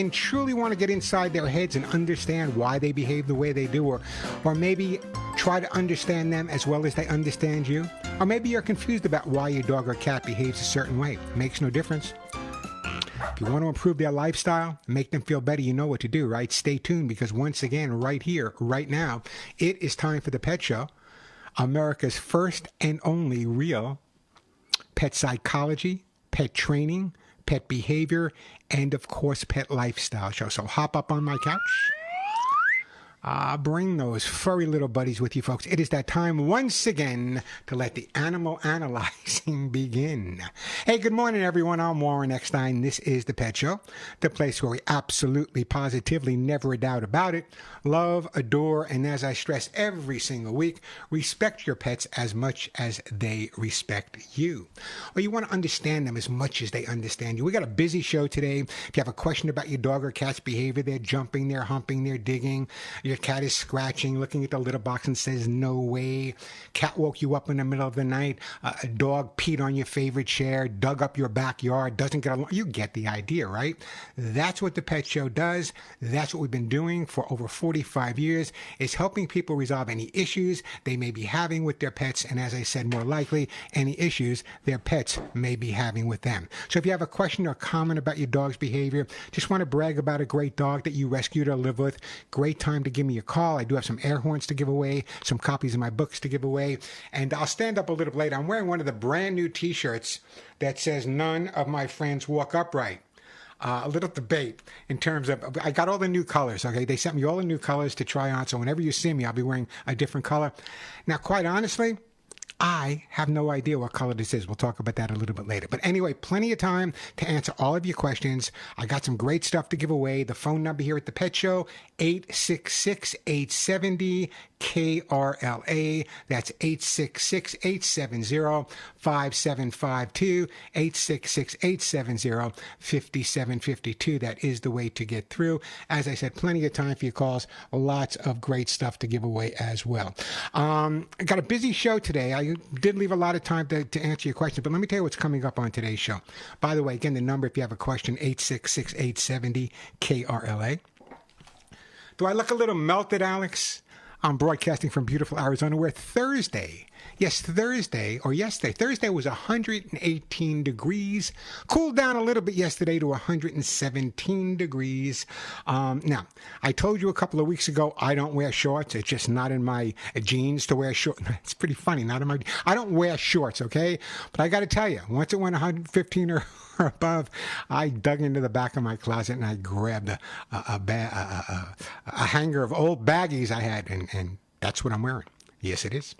and truly want to get inside their heads and understand why they behave the way they do, or maybe try to understand them as well as they understand you, or maybe you're confused about why your dog or cat behaves a certain way. It makes no difference. If you want to improve their lifestyle, make them feel better, you know what to do, right? Stay tuned, because once again, right here, right now, it is time for the Pet Show, America's first and only real pet psychology, pet training, pet behavior, and of course, pet lifestyle show. So hop up on my couch. Bring those furry little buddies with you, folks. It is that time once again to let the animal analyzing begin. Hey, good morning, everyone. I'm Warren Eckstein. This is the Pet Show, the place where we absolutely, positively, never a doubt about it, love, adore, and as I stress every single week, respect your pets as much as they respect you. Or you want to understand them as much as they understand you. We got a busy show today. If you have a question about your dog or cat's behavior, they're jumping, they're humping, they're digging, your cat is scratching, looking at the litter box and says, no way. Cat woke you up in the middle of the night. A dog peed on your favorite chair, dug up your backyard, doesn't get along. You get the idea, right? That's what the Pet Show does. That's what we've been doing for over 45 years, is helping people resolve any issues they may be having with their pets. And as I said, more likely, any issues their pets may be having with them. So if you have a question or comment about your dog's behavior, just want to brag about a great dog that you rescued or live with, great time to give me a call. I do have some air horns to give away, some copies of my books to give away, and I'll stand up a little bit later. I'm wearing one of the brand new t-shirts that says none of my friends walk upright. A little debate in terms of, I got all the new colors, okay? They sent me all the new colors to try on, so whenever you see me, I'll be wearing a different color. Now, quite honestly, I have no idea what color this is. We'll talk about that a little bit later. But anyway, plenty of time to answer all of your questions. I got some great stuff to give away. The phone number here at the Pet Show, 866-870-KRLA. That's 866-870-5752, 866-870-5752. That is the way to get through. As I said, plenty of time for your calls. Lots of great stuff to give away as well. I got a busy show today. I did leave a lot of time to answer your questions, but let me tell you what's coming up on today's show. By the way, again, the number, if you have a question, 866-870-KRLA. Do I look a little melted, Alex? I'm broadcasting from beautiful Arizona, where Thursday was 118 degrees. Cooled down a little bit yesterday to 117 degrees. Now, I told you a couple of weeks ago, I don't wear shorts. It's just not in my genes to wear shorts. It's pretty funny. I don't wear shorts, okay? But I got to tell you, once it went 115 or above, I dug into the back of my closet and I grabbed a hanger of old baggies I had, and that's what I'm wearing. Yes, it is.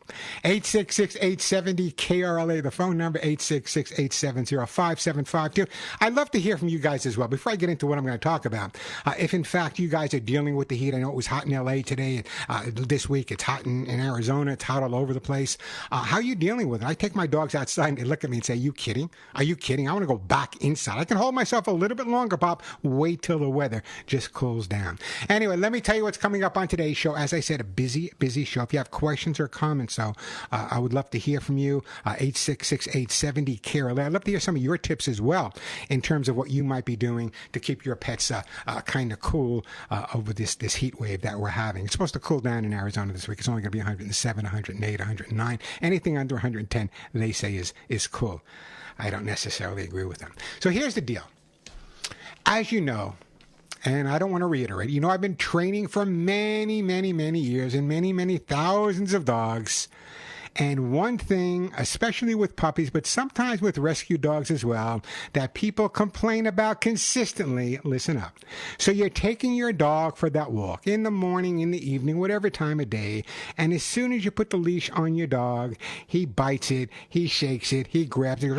866-870-KRLA, the phone number, 866-870-5752. I'd love to hear from you guys as well. Before I get into what I'm going to talk about, if in fact you guys are dealing with the heat, I know it was hot in L.A. today. This week it's hot in Arizona. It's hot all over the place. How are you dealing with it? I take my dogs outside and they look at me and say, are you kidding? Are you kidding? I want to go back inside. I can hold myself a little bit longer, Bob. Wait till the weather just cools down. Anyway, let me tell you what's coming up on today's show. As I said, a busy show. If you have questions or comments, so I would love to hear from you. 866-870-KRLA. I'd love to hear some of your tips as well in terms of what you might be doing to keep your pets kind of cool over this heat wave that we're having. It's supposed to cool down in Arizona this week. It's only going to be 107, 108, 109. Anything under 110, they say is cool. I don't necessarily agree with them. So here's the deal. As you know, and I don't want to reiterate, I've been training for many, many, many years and many, many thousands of dogs. And one thing, especially with puppies, but sometimes with rescue dogs as well, that people complain about consistently, listen up. So you're taking your dog for that walk in the morning, in the evening, whatever time of day, and as soon as you put the leash on your dog, he bites it, he shakes it, he grabs it,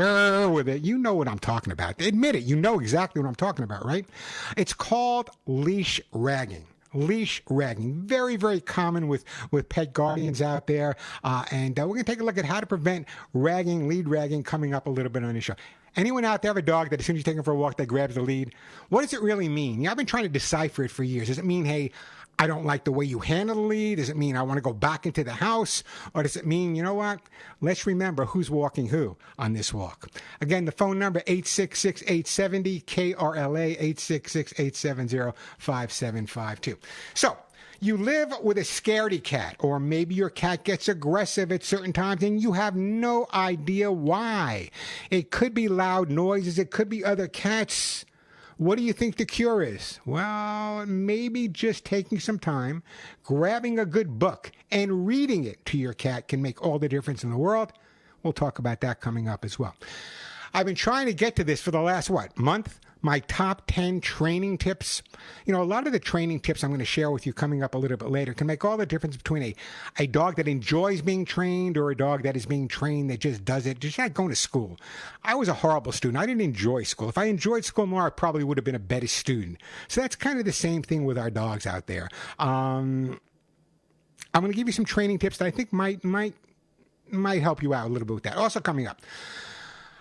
with it. You know what I'm talking about. Admit it, you know exactly what I'm talking about, right? It's called leash ragging. Leash ragging, very, very common with pet guardians out there. And we're going to take a look at how to prevent ragging, lead ragging, coming up a little bit on the show. Anyone out there have a dog that as soon as you take him for a walk, that grabs the lead? What does it really mean? I've been trying to decipher it for years. Does it mean, hey, I don't like the way you handle the lead? Does it mean I want to go back into the house? Or does it mean, you know what? Let's remember who's walking who on this walk. Again, the phone number, 866-870-KRLA, 866-870-5752. So, you live with a scaredy cat, or maybe your cat gets aggressive at certain times and you have no idea why. It could be loud noises. It could be other cats. What do you think the cure is? Well, maybe just taking some time, grabbing a good book, and reading it to your cat can make all the difference in the world. We'll talk about that coming up as well. I've been trying to get to this for the last, month? My top 10 training tips. You know, a lot of the training tips I'm going to share with you coming up a little bit later can make all the difference between a dog that enjoys being trained or a dog that is being trained that just does it, just like going to school. I was a horrible student. I didn't enjoy school. If I enjoyed school more, I probably would have been a better student. So that's kind of the same thing with our dogs out there. I'm going to give you some training tips that I think might help you out a little bit with that. Also coming up.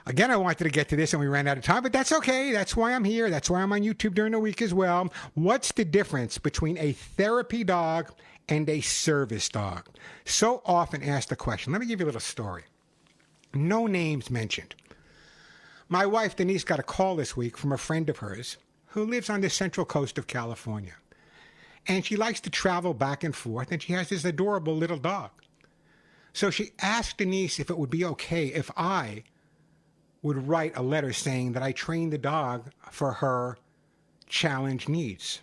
Again, I wanted to get to this and we ran out of time, but that's okay. That's why I'm here. That's why I'm on YouTube during the week as well. What's the difference between a therapy dog and a service dog? So often asked the question. Let me give you a little story. No names mentioned. My wife, Denise, got a call this week from a friend of hers who lives on the central coast of California. And she likes to travel back and forth, and she has this adorable little dog. So she asked Denise if it would be okay if I would write a letter saying that I trained the dog for her challenge needs.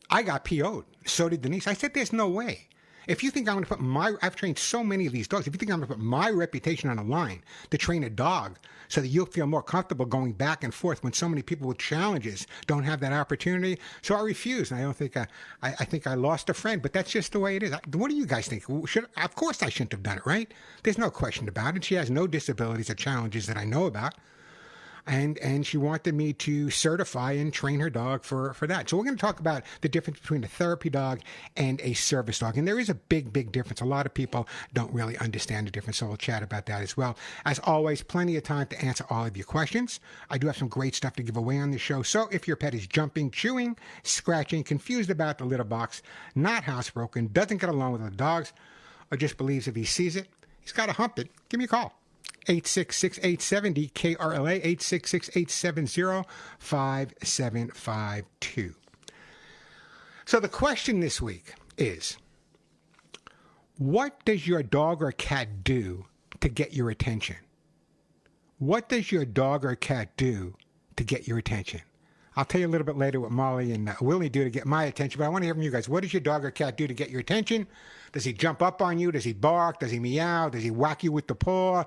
I got PO'd. So did Denise. I said, there's no way. If you think I'm going to put I've trained so many of these dogs. If you think I'm going to put my reputation on the line to train a dog so that you'll feel more comfortable going back and forth when so many people with challenges don't have that opportunity. So I refused. And I don't think I think I lost a friend, but that's just the way it is. What do you guys think? Of course I shouldn't have done it, right? There's no question about it. She has no disabilities or challenges that I know about. And she wanted me to certify and train her dog for that. So we're going to talk about the difference between a therapy dog and a service dog. And there is a big, big difference. A lot of people don't really understand the difference, so we'll chat about that as well. As always, plenty of time to answer all of your questions. I do have some great stuff to give away on the show. So if your pet is jumping, chewing, scratching, confused about the litter box, not housebroken, doesn't get along with the dogs, or just believes if he sees it, he's got to hump it, give me a call. 866-870-KRLA, 866-870-5752. So the question this week is, what does your dog or cat do to get your attention? What does your dog or cat do to get your attention? I'll tell you a little bit later what Molly and Willie do to get my attention, but I want to hear from you guys. What does your dog or cat do to get your attention? Does he jump up on you? Does he bark? Does he meow? Does he whack you with the paw?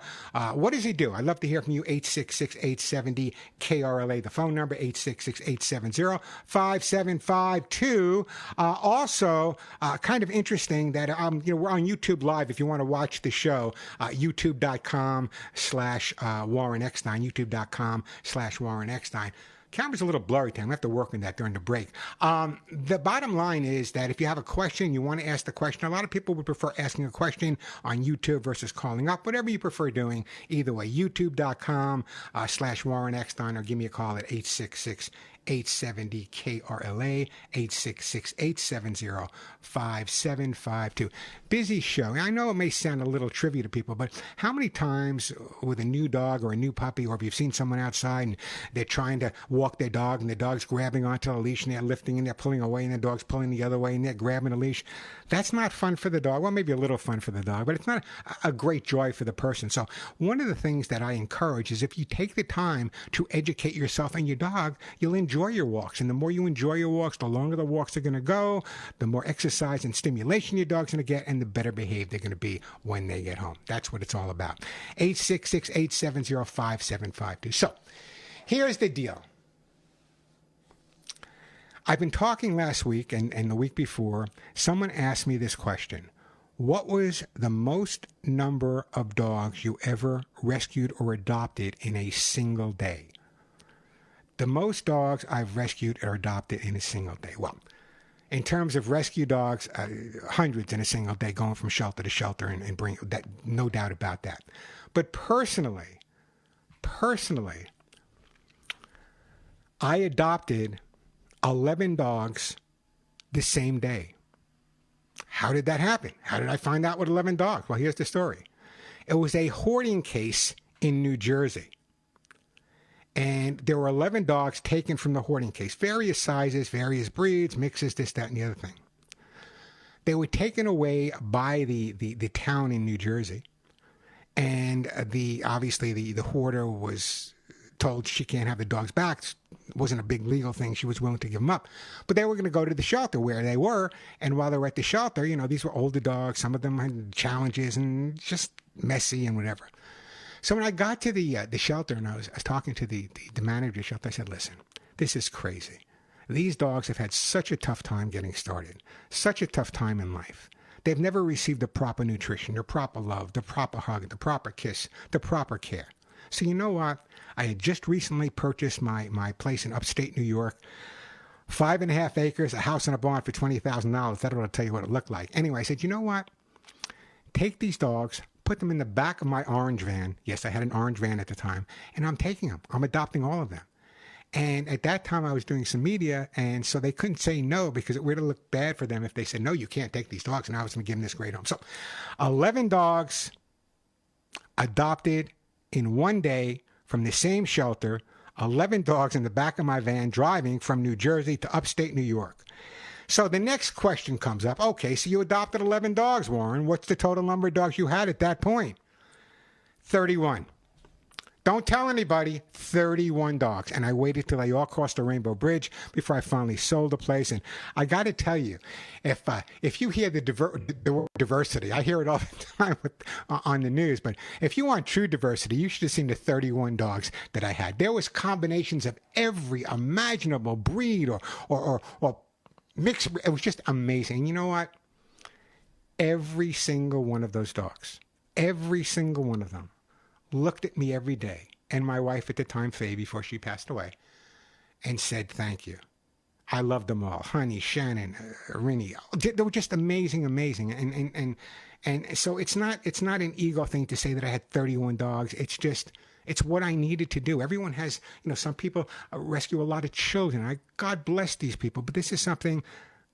What does he do? I'd love to hear from you. 866-870-KRLA, the phone number, 866-870-5752. Also, kind of interesting that we're on YouTube Live if you want to watch the show, youtube.com/Warren Eckstein, youtube.com/Warren Eckstein. Camera's a little blurry today. I'm going to have to work on that during the break. The bottom line is that if you have a question, you want to ask the question. A lot of people would prefer asking a question on YouTube versus calling up. Whatever you prefer doing, either way, youtube.com/Warren Eckstein, or give me a call at 866-870-KRLA, 866-870-5752. Busy show. I know it may sound a little trivial to people, but how many times with a new dog or a new puppy, or if you've seen someone outside and they're trying to walk their dog and the dog's grabbing onto the leash and they're lifting and they're pulling away and the dog's pulling the other way and they're grabbing the leash? That's not fun for the dog. Well, maybe a little fun for the dog, but it's not a great joy for the person. So one of the things that I encourage is if you take the time to educate yourself and your dog, you'll enjoy your walks. And the more you enjoy your walks, the longer the walks are going to go, the more exercise and stimulation your dog's going to get, and the better behaved they're going to be when they get home. That's what it's all about. 866-870-5752. So here's the deal. I've been talking last week and the week before. Someone asked me this question. What was the most number of dogs you ever rescued or adopted in a single day? The most dogs I've rescued or adopted in a single day. Well, in terms of rescue dogs, hundreds in a single day, going from shelter to shelter and bring that, no doubt about that. But personally, I adopted 11 dogs the same day. How did that happen? How did I find out with 11 dogs? Well, here's the story. It was a hoarding case in New Jersey. And there were 11 dogs taken from the hoarding case, various sizes, various breeds, mixes, this, that, and the other thing. They were taken away by the town in New Jersey. And obviously the hoarder was told she can't have the dogs back. It wasn't a big legal thing. She was willing to give them up. But they were going to go to the shelter where they were. And while they were at the shelter, these were older dogs. Some of them had challenges and just messy and whatever. So when I got to the shelter and I was talking to the manager of the shelter, I said, listen, this is crazy. These dogs have had such a tough time getting started, such a tough time in life. They've never received the proper nutrition, the proper love, the proper hug, the proper kiss, the proper care. So you know what? I had just recently purchased my place in upstate New York, 5.5 acres, a house and a barn for $20,000. That ought to tell you what it looked like. Anyway, I said, you know what? Take these dogs, put them in the back of my orange van. Yes, I had an orange van at the time, and I'm taking them. I'm adopting all of them. And at that time, I was doing some media, and so they couldn't say no because it would have looked bad for them if they said, no, you can't take these dogs, and I was going to give them this great home. So 11 dogs adopted in one day from the same shelter, 11 dogs in the back of my van driving from New Jersey to upstate New York. So the next question comes up. Okay, so you adopted 11 dogs, Warren. What's the total number of dogs you had at that point? 31. Don't tell anybody, 31 dogs. And I waited till they all crossed the Rainbow Bridge before I finally sold the place. And I got to tell you, if you hear the word diversity, I hear it all the time on the news, but if you want true diversity, you should have seen the 31 dogs that I had. There was combinations of every imaginable breed or mix. It was just amazing. And you know what? Every single one of those dogs, every single one of them, looked at me every day, and my wife at the time, Faye, before she passed away, and said, thank you. I loved them all. Honey, Shannon, Rinny. They were just amazing. And so it's not an ego thing to say that I had 31 dogs. It's what I needed to do. Everyone has, some people rescue a lot of children. God bless these people, but this is something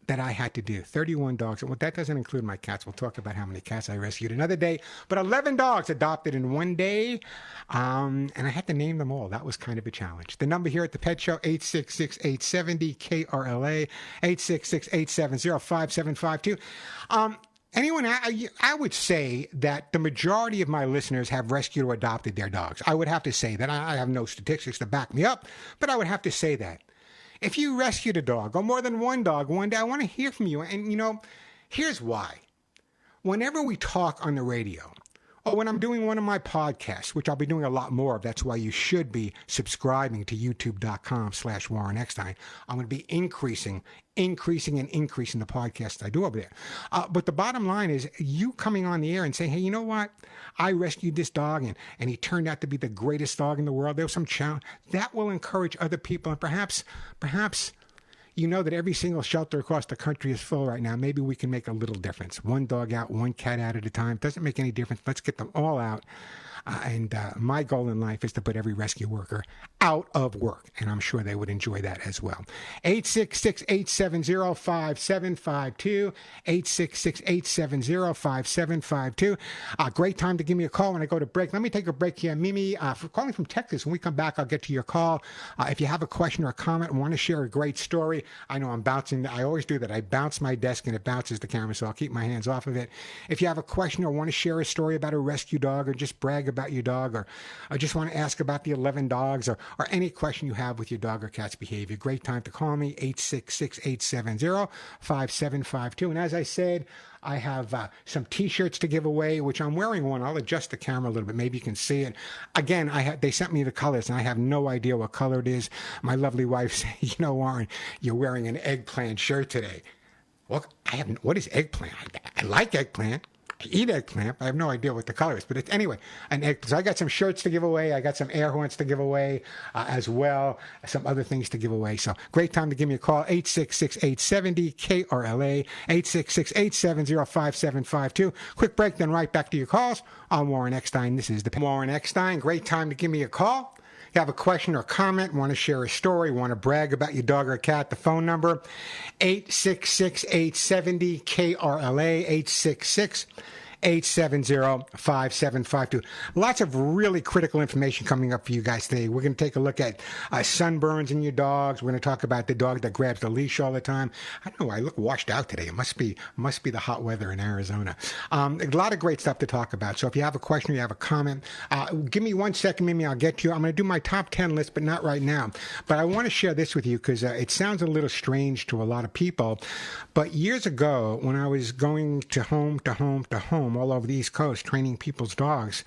that I had to do. 31 dogs. Well, that doesn't include my cats. We'll talk about how many cats I rescued another day. But 11 dogs adopted in one day. And I had to name them all. That was kind of a challenge. The number here at the Pet Show, 866-870-KRLA, 866-870-5752. Anyone, I would say that the majority of my listeners have rescued or adopted their dogs. I would have to say that. I have no statistics to back me up, but I would have to say that. If you rescued a dog or more than one dog one day, I want to hear from you. And, here's why. Whenever we talk on the radio or when I'm doing one of my podcasts, which I'll be doing a lot more of, that's why you should be subscribing to youtube.com/Warren Eckstein. I'm going to be increasing the podcasts I do over there. But the bottom line is you coming on the air and saying, hey, you know what? I rescued this dog and he turned out to be the greatest dog in the world. There was some challenge. That will encourage other people. And perhaps you know that every single shelter across the country is full right now. Maybe we can make a little difference. One dog out, one cat out at a time. Doesn't make any difference. Let's get them all out. And my goal in life is to put every rescue worker out of work. And I'm sure they would enjoy that as well. 866-870-5752. 866-870-5752. Great time to give me a call when I go to break. Let me take a break here. Mimi, for calling from Texas. When we come back, I'll get to your call. If you have a question or a comment, want to share a great story. I know I'm bouncing. I always do that. I bounce my desk and it bounces the camera, so I'll keep my hands off of it. If you have a question or want to share a story about a rescue dog or just brag about your dog, or I just want to ask about the 11 dogs, or any question you have with your dog or cat's behavior, great time to call me, 866-870-5752. And as I said, I have some T-shirts to give away, which I'm wearing one. I'll adjust the camera a little bit. Maybe you can see it. Again, they sent me the colors, and I have no idea what color it is. My lovely wife said, Warren, you're wearing an eggplant shirt today. Well, what is eggplant? I like eggplant. I eat eggplant. I have no idea what the color is, but anyway, so I got some shirts to give away. I got some air horns to give away as well. Some other things to give away. So great time to give me a call. 866-870-KRLA, 866-870-5752. Quick break, then right back to your calls. I'm Warren Eckstein. This is the Warren Eckstein. Great time to give me a call. you have a question or comment, want to share a story, want to brag about your dog or cat, the phone number, 866-870-KRLA, 870-5752. Lots of really critical information coming up for you guys today. We're going to take a look at sunburns in your dogs. We're going to talk about the dog that grabs the leash all the time. I don't know, I look washed out today. It must be the hot weather in Arizona. A lot of great stuff to talk about. So if you have a question or you have a comment, give me 1 second, Mimi, I'll get to you. I'm going to do my top 10 list, but not right now. But I want to share this with you because it sounds a little strange to a lot of people. But years ago, when I was going to home all over the East Coast, training people's dogs,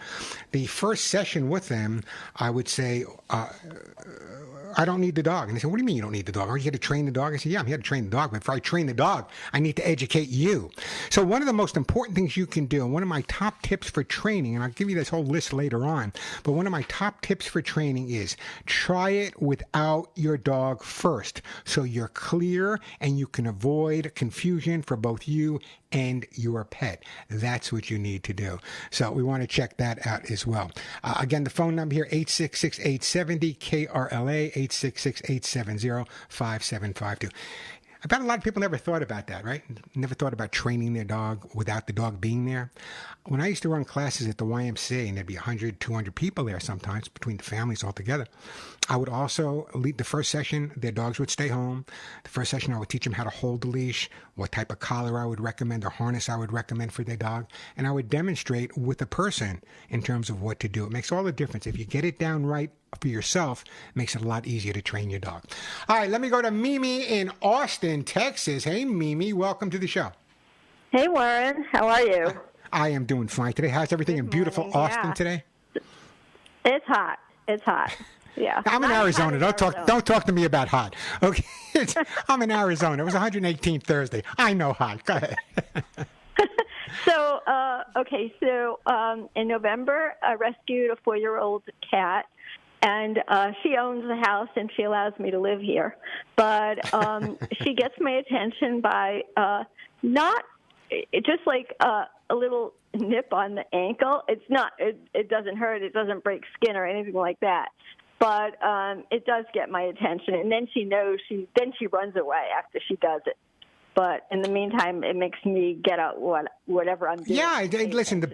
the first session with them, I would say, I don't need the dog. And they said, what do you mean you don't need the dog? Are you here to train the dog? I said, yeah, I'm here to train the dog. But before I train the dog, I need to educate you. So one of the most important things you can do, and one of my top tips for training, and I'll give you this whole list later on, but one of my top tips for training is try it without your dog first. So you're clear and you can avoid confusion for both you and your pet. That's what you need to do. So we want to check that out as well. Again, the phone number here, 866-870-KRLA, 866-870-5752. I bet a lot of people never thought about that, right? Never thought about training their dog without the dog being there. When I used to run classes at the YMCA, and there'd be 100, 200 people there sometimes, between the families all together, I would also lead the first session. Their dogs would stay home. The first session, I would teach them how to hold the leash, what type of collar I would recommend, or harness I would recommend for their dog. And I would demonstrate with the person in terms of what to do. It makes all the difference. If you get it down right for yourself, it makes it a lot easier to train your dog. All right, let me go to Mimi in Austin, Texas. Hey, Mimi, welcome to the show. Hey, Warren. How are you? I am doing fine today. How's everything in beautiful Austin today? It's hot. It's hot. Yeah. I'm in Arizona. Don't talk to me about hot. Okay. I'm in Arizona. It was 118 Thursday. I know hot. Go ahead. So in November, I rescued a 4-year-old cat, and she owns the house, and she allows me to live here. But she gets my attention by just like a little nip on the ankle. It's not. It doesn't hurt. It doesn't break skin or anything like that. But it does get my attention, and then she knows. Then she runs away after she does it. But in the meantime, it makes me get out whatever I'm doing. Yeah, listen. The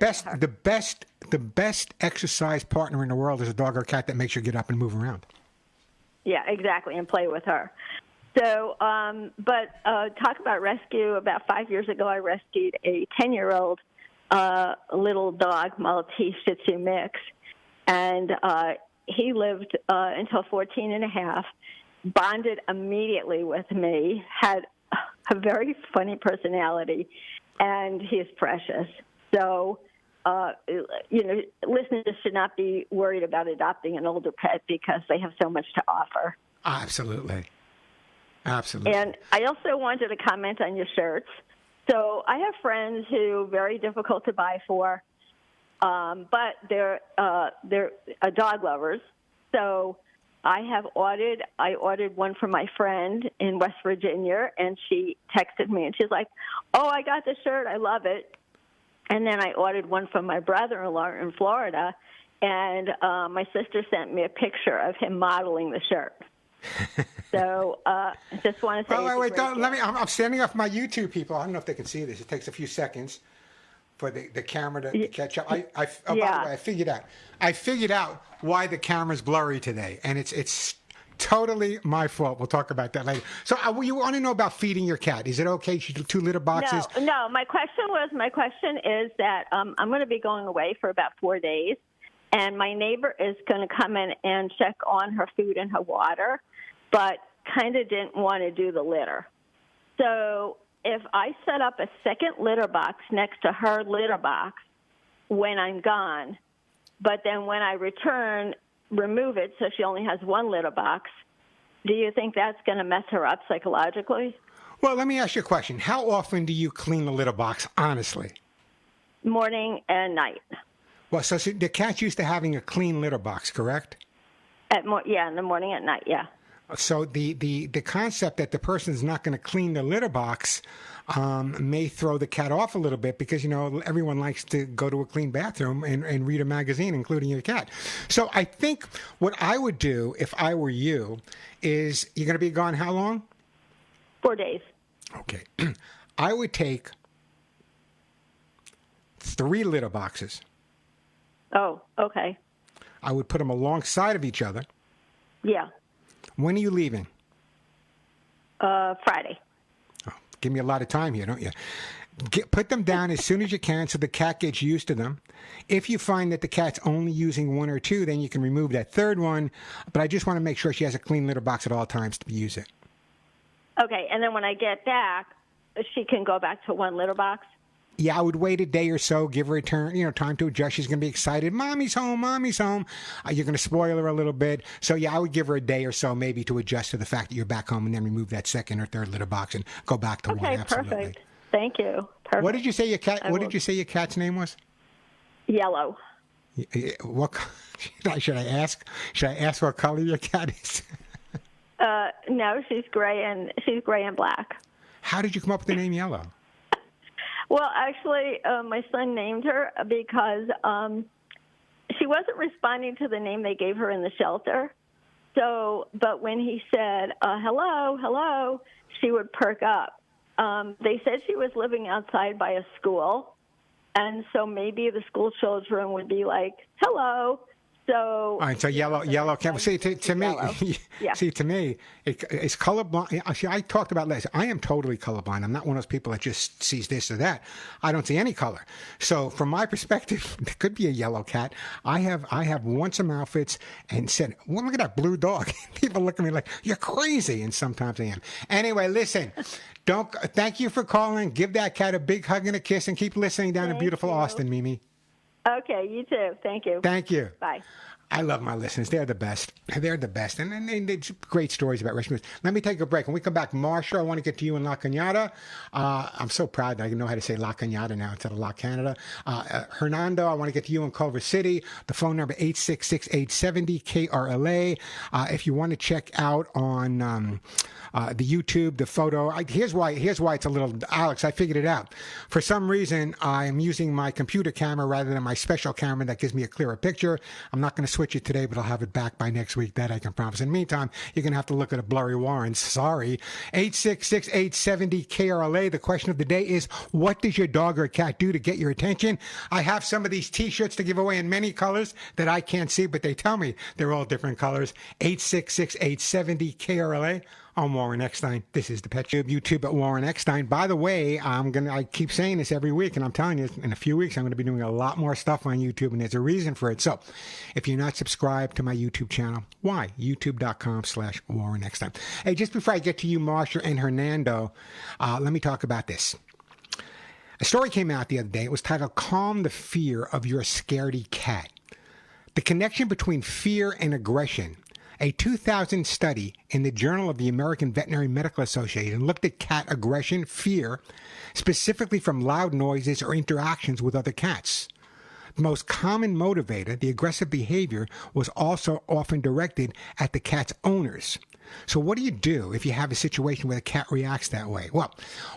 best exercise partner in the world is a dog or cat that makes you get up and move around. Yeah, exactly, and play with her. So, talk about rescue. About 5 years ago, I rescued a 10-year-old little dog, Maltese Shih Tzu mix, and he lived until 14 and a half, bonded immediately with me, had a very funny personality, and he is precious. So, listeners should not be worried about adopting an older pet because they have so much to offer. Absolutely. And I also wanted to comment on your shirts. So I have friends who are very difficult to buy for, but they're dog lovers. So I ordered one for my friend in West Virginia, and she texted me, and she's like, "Oh, I got the shirt. I love it." And then I ordered one for my brother-in-law in Florida, and my sister sent me a picture of him modeling the shirt. So I just want to say. Wait, don't let me. I'm standing off my YouTube, people. I don't know if they can see this. It takes a few seconds for the camera to catch up. By the way, I figured out why the camera's blurry today, and it's totally my fault. We'll talk about that later. So you want to know about feeding your cat? Is it okay? She do 2 litter boxes? No. My question is that I'm going to be going away for about 4 days, and my neighbor is going to come in and check on her food and her water, but kind of didn't want to do the litter. So if I set up a second litter box next to her litter box when I'm gone, but then when I return, remove it so she only has 1 litter box, do you think that's going to mess her up psychologically? Well, let me ask you a question. How often do you clean the litter box, honestly? Morning and night. Well, so the cat's used to having a clean litter box, correct? In the morning, at night, yeah. So the concept that the person is not going to clean the litter box may throw the cat off a little bit because, everyone likes to go to a clean bathroom and read a magazine, including your cat. So I think what I would do if I were you is, you're going to be gone how long? 4 days. Okay. I would take 3 litter boxes. Oh, okay. I would put them alongside of each other. Yeah. When are you leaving? Friday. Oh, give me a lot of time here, don't you? Put them down as soon as you can so the cat gets used to them. If you find that the cat's only using 1 or 2, then you can remove that 3rd one. But I just want to make sure she has a clean litter box at all times to use it. Okay, and then when I get back, she can go back to 1 litter box? Yeah, I would wait a day or so, give her a turn, time to adjust. She's going to be excited. Mommy's home, mommy's home. You're going to spoil her a little bit. So, yeah, I would give her a day or so maybe to adjust to the fact that you're back home and then remove that 2nd or 3rd litter box and go back to 1. Absolutely. Perfect. Thank you. Perfect. What did you say your cat's name was? Yellow. What should I ask? Should I ask what color your cat is? No, she's gray and black. How did you come up with the name Yellow? Well, actually, my son named her because she wasn't responding to the name they gave her in the shelter. So, but when he said, hello, hello, she would perk up. They said she was living outside by a school, and so maybe the school children would be like, hello. So, all right, so yellow. See, to me, yeah. See, to me, it's colorblind. See, I talked about this. I am totally colorblind. I'm not one of those people that just sees this or that. I don't see any color. So, from my perspective, it could be a yellow cat. I have worn some outfits and said, "Well, look at that blue dog." People look at me like you're crazy, and sometimes I am. Anyway, listen. Thank you for calling. Give that cat a big hug and a kiss, and keep listening down in beautiful Austin, Mimi. Okay, you too. Thank you. Thank you. Bye. I love my listeners. They're the best. They're the best. And they great stories about rescues. Let me take a break. When we come back, Marsha, I want to get to you in La Cañada. I'm so proud that I know how to say La Cañada now instead of La Canada. Hernando, I want to get to you in Culver City. The phone number 866-870-KRLA. If you want to check out on the YouTube, the photo. Here's why it's a little, Alex, I figured it out. For some reason, I'm using my computer camera rather than my special camera that gives me a clearer picture. I'm not going to switch it today, but I'll have it back by next week. That I can promise. In the meantime, you're going to have to look at a blurry Warrens. Sorry. 866-870-KRLA. The question of the day is, what does your dog or cat do to get your attention? I have some of these T-shirts to give away in many colors that I can't see, but they tell me they're all different colors. 866-870-KRLA. I'm Warren Eckstein. This is the Pet Tube YouTube at Warren Eckstein. By the way, I keep saying this every week, and I'm telling you, in a few weeks, I'm going to be doing a lot more stuff on YouTube, and there's a reason for it. So, if you're not subscribed to my YouTube channel, why? YouTube.com/Warren Eckstein. Hey, just before I get to you, Marsha and Hernando, let me talk about this. A story came out the other day. It was titled, Calm the Fear of Your Scaredy Cat. The connection between fear and aggression. A 2000 study in the Journal of the American Veterinary Medical Association looked at cat aggression, fear, specifically from loud noises or interactions with other cats. The most common motivator, the aggressive behavior, was also often directed at the cat's owners. So what do you do if you have a situation where the cat reacts that way? Well,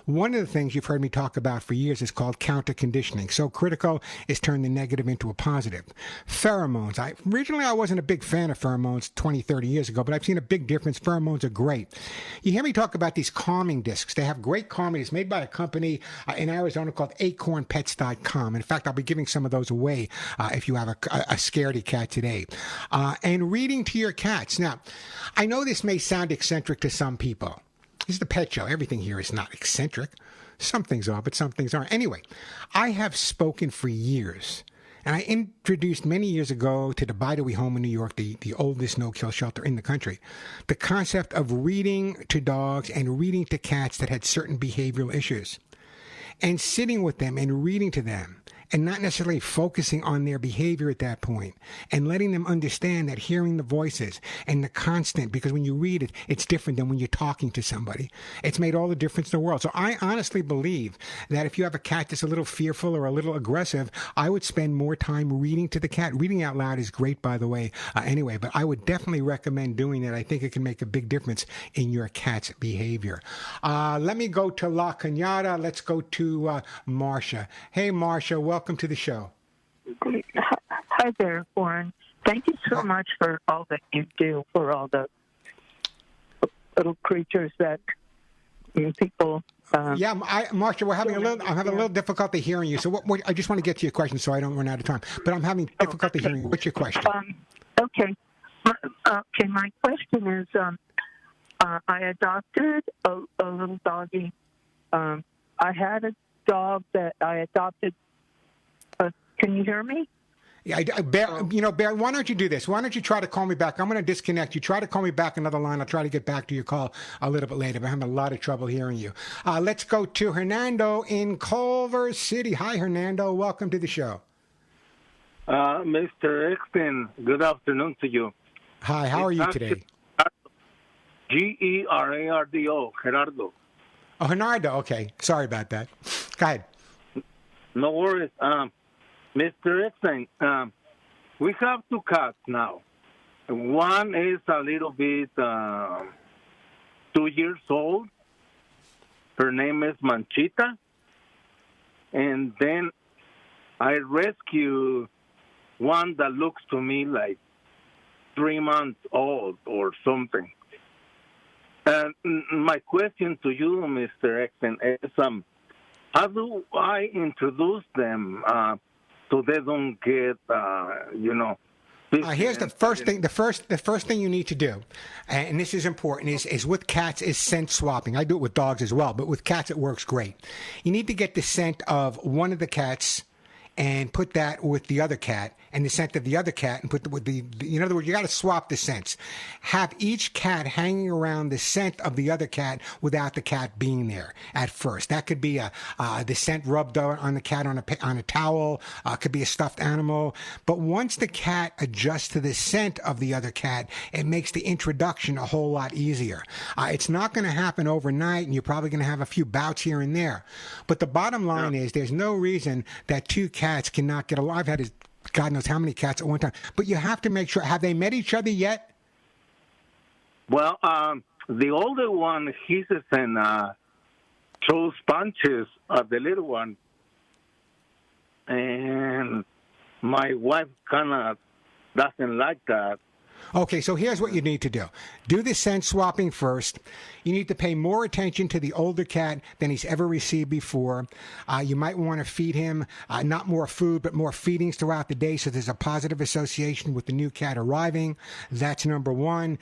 one of the things you've heard me talk about for years is called counter conditioning. So critical is turn the negative into a positive. Pheromones. Originally, I wasn't a big fan of pheromones 20, 30 years ago, but I've seen a big difference. Pheromones are great. You hear me talk about these calming discs. They have great calming. It's made by a company in Arizona called acornpets.com. In fact, I'll be giving some of those away if you have a scaredy cat today. And reading to your cats. Now, I know this may sound eccentric to some people. This is the pet show. Everything here is not eccentric. Some things are, but some things aren't. Anyway, I have spoken for years, and I introduced many years ago to the Bidewee home in New York, the oldest no-kill shelter in the country, the concept of reading to dogs and reading to cats that had certain behavioral issues, and sitting with them and reading to them and not necessarily focusing on their behavior at that point, and letting them understand that hearing the voices and the constant, because when you read it, it's different than when you're talking to somebody. It's made all the difference in the world. So I honestly believe that if you have a cat that's a little fearful or a little aggressive, I would spend more time reading to the cat. Reading out loud is great, by the way, anyway, but I would definitely recommend doing it. I think it can make a big difference in your cat's behavior. Let me go to La Cañada. Let's go to Marcia. Hey, Marcia, welcome to the show. Hi there, Warren. Thank you so much for all that you do for all the little creatures that people. Marcia, I'm having a little difficulty hearing you. So I just want to get to your question so I don't run out of time. But I'm having difficulty hearing you. What's your question? Okay. My question is, I adopted a little doggy. I had a dog that I adopted. Can you hear me? Yeah, Bear, why don't you do this? Why don't you try to call me back? I'm going to disconnect you. Try to call me back another line. I'll try to get back to your call a little bit later, but I'm having a lot of trouble hearing you. Let's go to Hernando in Culver City. Hi, Hernando. Welcome to the show. Mr. Eckstein, good afternoon to you. Hi, how are you today? Gerardo, Gerardo. Oh, Hernando. Okay. Sorry about that. Go ahead. No worries. Mr. Eckstein, we have two cats now. One is a little bit 2 years old. Her name is Manchita. And then I rescue one that looks to me like 3 months old or something. And my question to you, Mr. Eckstein, is how do I introduce them so they don't get, here's the first thing. The first thing you need to do, and this is important, is with cats is scent swapping. I do it with dogs as well, but with cats it works great. You need to get the scent of one of the cats and put that with the other cat, and the scent of the other cat, and put with the in other words, you got to swap the scents. Have each cat hanging around the scent of the other cat without the cat being there at first. That could be the scent rubbed on the cat on a towel. Could be a stuffed animal. But once the cat adjusts to the scent of the other cat, it makes the introduction a whole lot easier. It's not going to happen overnight, and you're probably going to have a few bouts here and there. But the bottom line is, there's no reason that two cats cannot get along. I've had God knows how many cats at one time. But you have to make sure, have they met each other yet? Well, the older one, he says and throws punches at the little one. And my wife kind of doesn't like that. Okay, so here's what you need to do. Do the scent swapping first. You need to pay more attention to the older cat than he's ever received before. You might want to feed him not more food, but more feedings throughout the day, so there's a positive association with the new cat arriving. That's number one.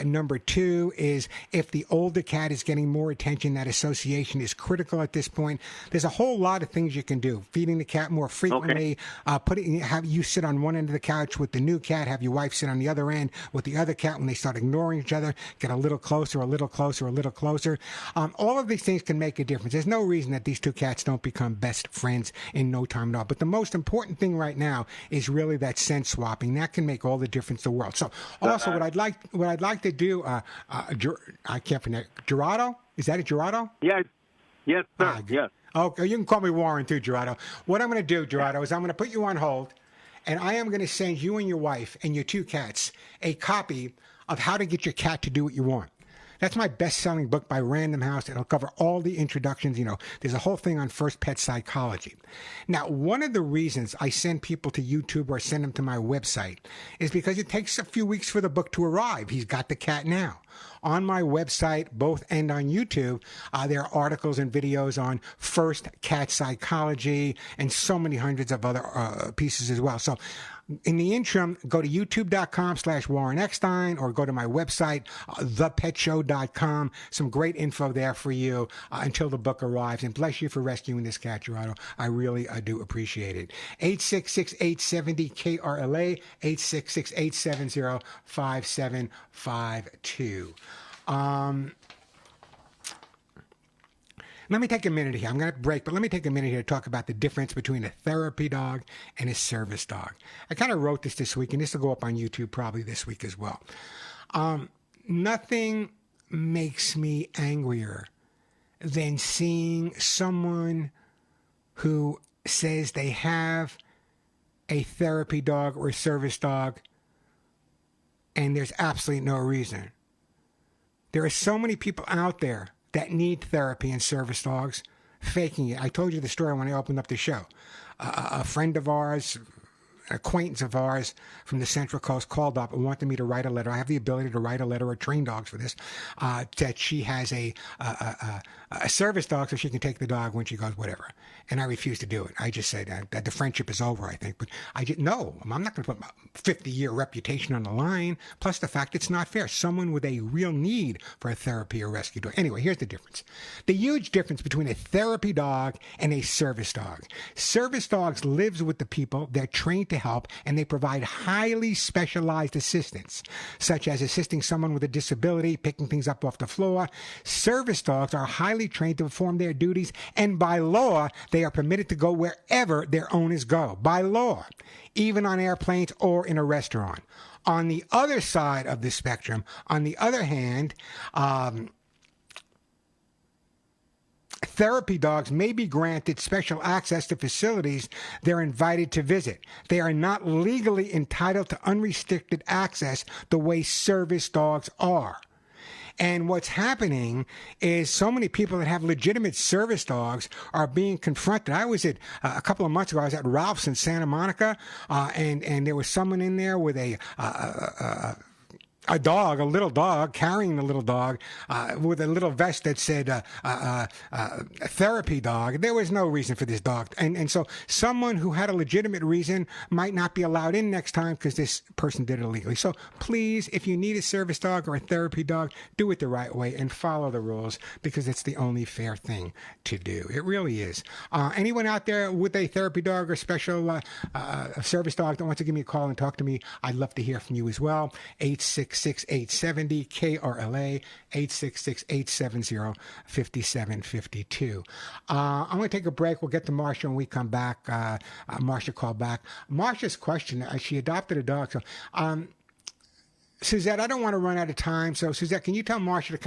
Number two is, if the older cat is getting more attention, that association is critical at this point. There's a whole lot of things you can do. Feeding the cat more frequently, have you sit on one end of the couch with the new cat, have your wife sit on the other end with the other cat. When they start ignoring each other, get a little closer, a little closer, a little closer. All of these things can make a difference. There's no reason that these two cats don't become best friends in no time at all. But the most important thing right now is really that scent swapping. That can make all the difference in the world. So also what I'd like to do, I can't pronounce, Gerardo? Is that a Gerardo? Yes, sir. Yes. Okay, you can call me Warren too, Gerardo. What I'm going to do, Gerardo, is I'm going to put you on hold, and I am going to send you and your wife and your two cats a copy of How to Get Your Cat to Do What You Want. That's my best-selling book by Random House. It'll cover all the introductions. There's a whole thing on first pet psychology. Now, one of the reasons I send people to YouTube or send them to my website is because it takes a few weeks for the book to arrive. He's got the cat now. On my website, both and on YouTube, there are articles and videos on first cat psychology and so many hundreds of other pieces as well. So in the interim, go to youtube.com/Warren Eckstein or go to my website, thepetshow.com. Some great info there for you until the book arrives. And bless you for rescuing this cat, Gerardo. I really do appreciate it. 866-870-KRLA, 866-870-5752. Let me take a minute here. I'm going to break, but let me take a minute here to talk about the difference between a therapy dog and a service dog. I kind of wrote this week, and this will go up on YouTube probably this week as well. Nothing makes me angrier than seeing someone who says they have a therapy dog or a service dog and there's absolutely no reason. There are so many people out there that need therapy and service dogs faking it. I told you the story when I opened up the show. A friend of ours, an acquaintance of ours from the Central Coast called up and wanted me to write a letter. I have the ability to write a letter or train dogs for this, that she has a service dog so she can take the dog when she goes whatever. And I refused to do it. I just said that the friendship is over, I think. But I didn't know. I'm not going to put my 50-year reputation on the line. Plus the fact it's not fair. Someone with a real need for a therapy or rescue dog. Anyway, here's the difference. The huge difference between a therapy dog and a service dog. Service dogs lives with the people. They're trained to help, and they provide highly specialized assistance, such as assisting someone with a disability, picking things up off the floor. Service dogs are highly trained to perform their duties, and by law, they are permitted to go wherever their owners go. By law, even on airplanes or in a restaurant. On the other side of the spectrum, on the other hand, therapy dogs may be granted special access to facilities they're invited to visit. They are not legally entitled to unrestricted access the way service dogs are. And what's happening is so many people that have legitimate service dogs are being confronted. I was at, a couple of months ago, I was at Ralph's in Santa Monica, and there was someone in there with a dog, a little dog, carrying the little dog with a little vest that said therapy dog. There was no reason for this dog. And so someone who had a legitimate reason might not be allowed in next time because this person did it illegally. So please, if you need a service dog or a therapy dog, do it the right way and follow the rules because it's the only fair thing to do. It really is. Anyone out there with a therapy dog or special service dog that wants to give me a call and talk to me, I'd love to hear from you as well. 866-870 KRLA 866-870-5752. I'm going to take a break. We'll get to Marsha when we come back. Marsha called back. Marsha's question, she adopted a dog. So, Suzette, I don't want to run out of time. So, Suzette, can you tell Marsha to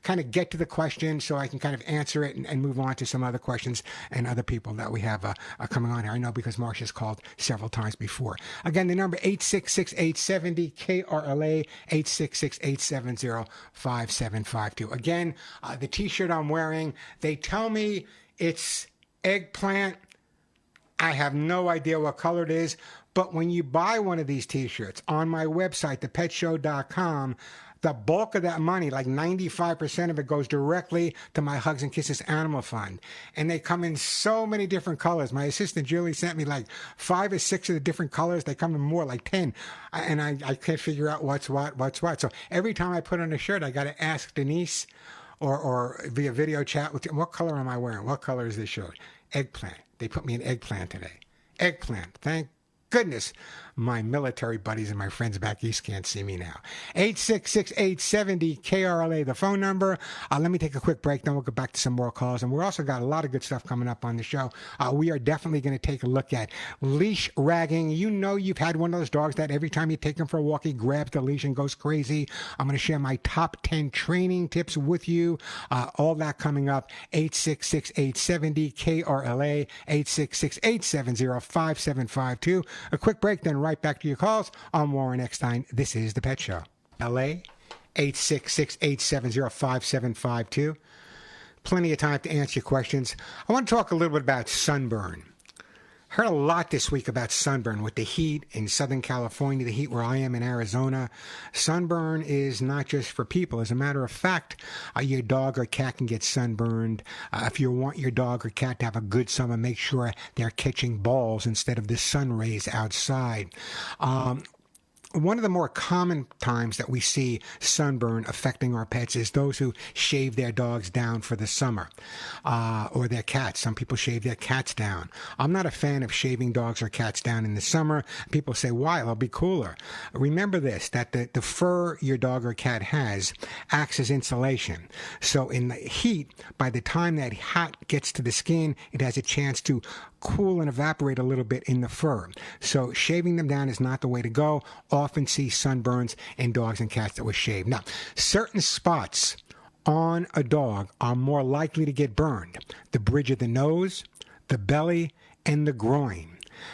kind of get to the question so I can kind of answer it and move on to some other questions and other people that we have coming on here? I know because Marsha's called several times before. Again, the number 866-870 KRLA 866-870-5752. Again, the T-shirt I'm wearing, they tell me it's eggplant. I have no idea what color it is. But when you buy one of these T-shirts on my website, thepetshow.com, the bulk of that money, like 95% of it, goes directly to my Hugs and Kisses Animal Fund. And they come in so many different colors. My assistant Julie sent me like 5 or 6 of the different colors. They come in more, like 10. And I can't figure out what's what. So every time I put on a shirt, I got to ask Denise or via video chat with what color am I wearing? What color is this shirt? Eggplant. They put me in eggplant today. Eggplant. Thank goodness my military buddies and my friends back east can't see me now. 866-870 KRLA, the phone number. Let me take a quick break, then we'll go back to some more calls. And we're also got a lot of good stuff coming up on the show. We are definitely going to take a look at leash ragging. You know you've had one of those dogs that every time you take him for a walk, he grabs the leash and goes crazy. I'm going to share my top 10 training tips with you. All that coming up. 866-870 KRLA, 866-870-5752. A quick break, then right back to your calls. I'm Warren Eckstein. This is The Pet Show. LA, 866-870-5752. Plenty of time to answer your questions. I want to talk a little bit about sunburn. Heard a lot this week about sunburn with the heat in Southern California, the heat where I am in Arizona. Sunburn is not just for people. As a matter of fact, your dog or cat can get sunburned. If you want your dog or cat to have a good summer, make sure they're catching balls instead of the sun rays outside. one of the more common times that we see sunburn affecting our pets is those who shave their dogs down for the summer, or their cats. Some people shave their cats down. I'm not a fan of shaving dogs or cats down in the summer. People say, why? It'll be cooler. Remember this, that the fur your dog or cat has acts as insulation. So in the heat, by the time that hat gets to the skin, it has a chance to cool and evaporate a little bit in the fur. So shaving them down is not the way to go. Often see sunburns in dogs and cats that were shaved. Now, certain spots on a dog are more likely to get burned. The bridge of the nose, the belly, and the groin.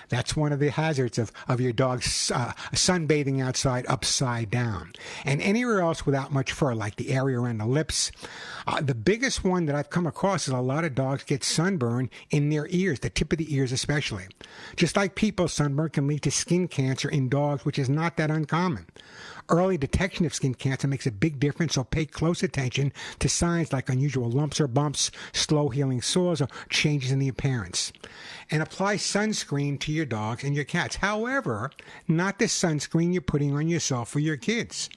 That's one of the hazards of your dog sunbathing outside upside down. And anywhere else without much fur, like the area around the lips. The biggest one that I've come across is a lot of dogs get sunburn in their ears, the tip of the ears especially. Just like people, sunburn can lead to skin cancer in dogs, which is not that uncommon. Early detection of skin cancer makes a big difference, so pay close attention to signs like unusual lumps or bumps, slow healing sores, or changes in the appearance. And apply sunscreen to your dogs and your cats. However, not the sunscreen you're putting on yourself or your kids.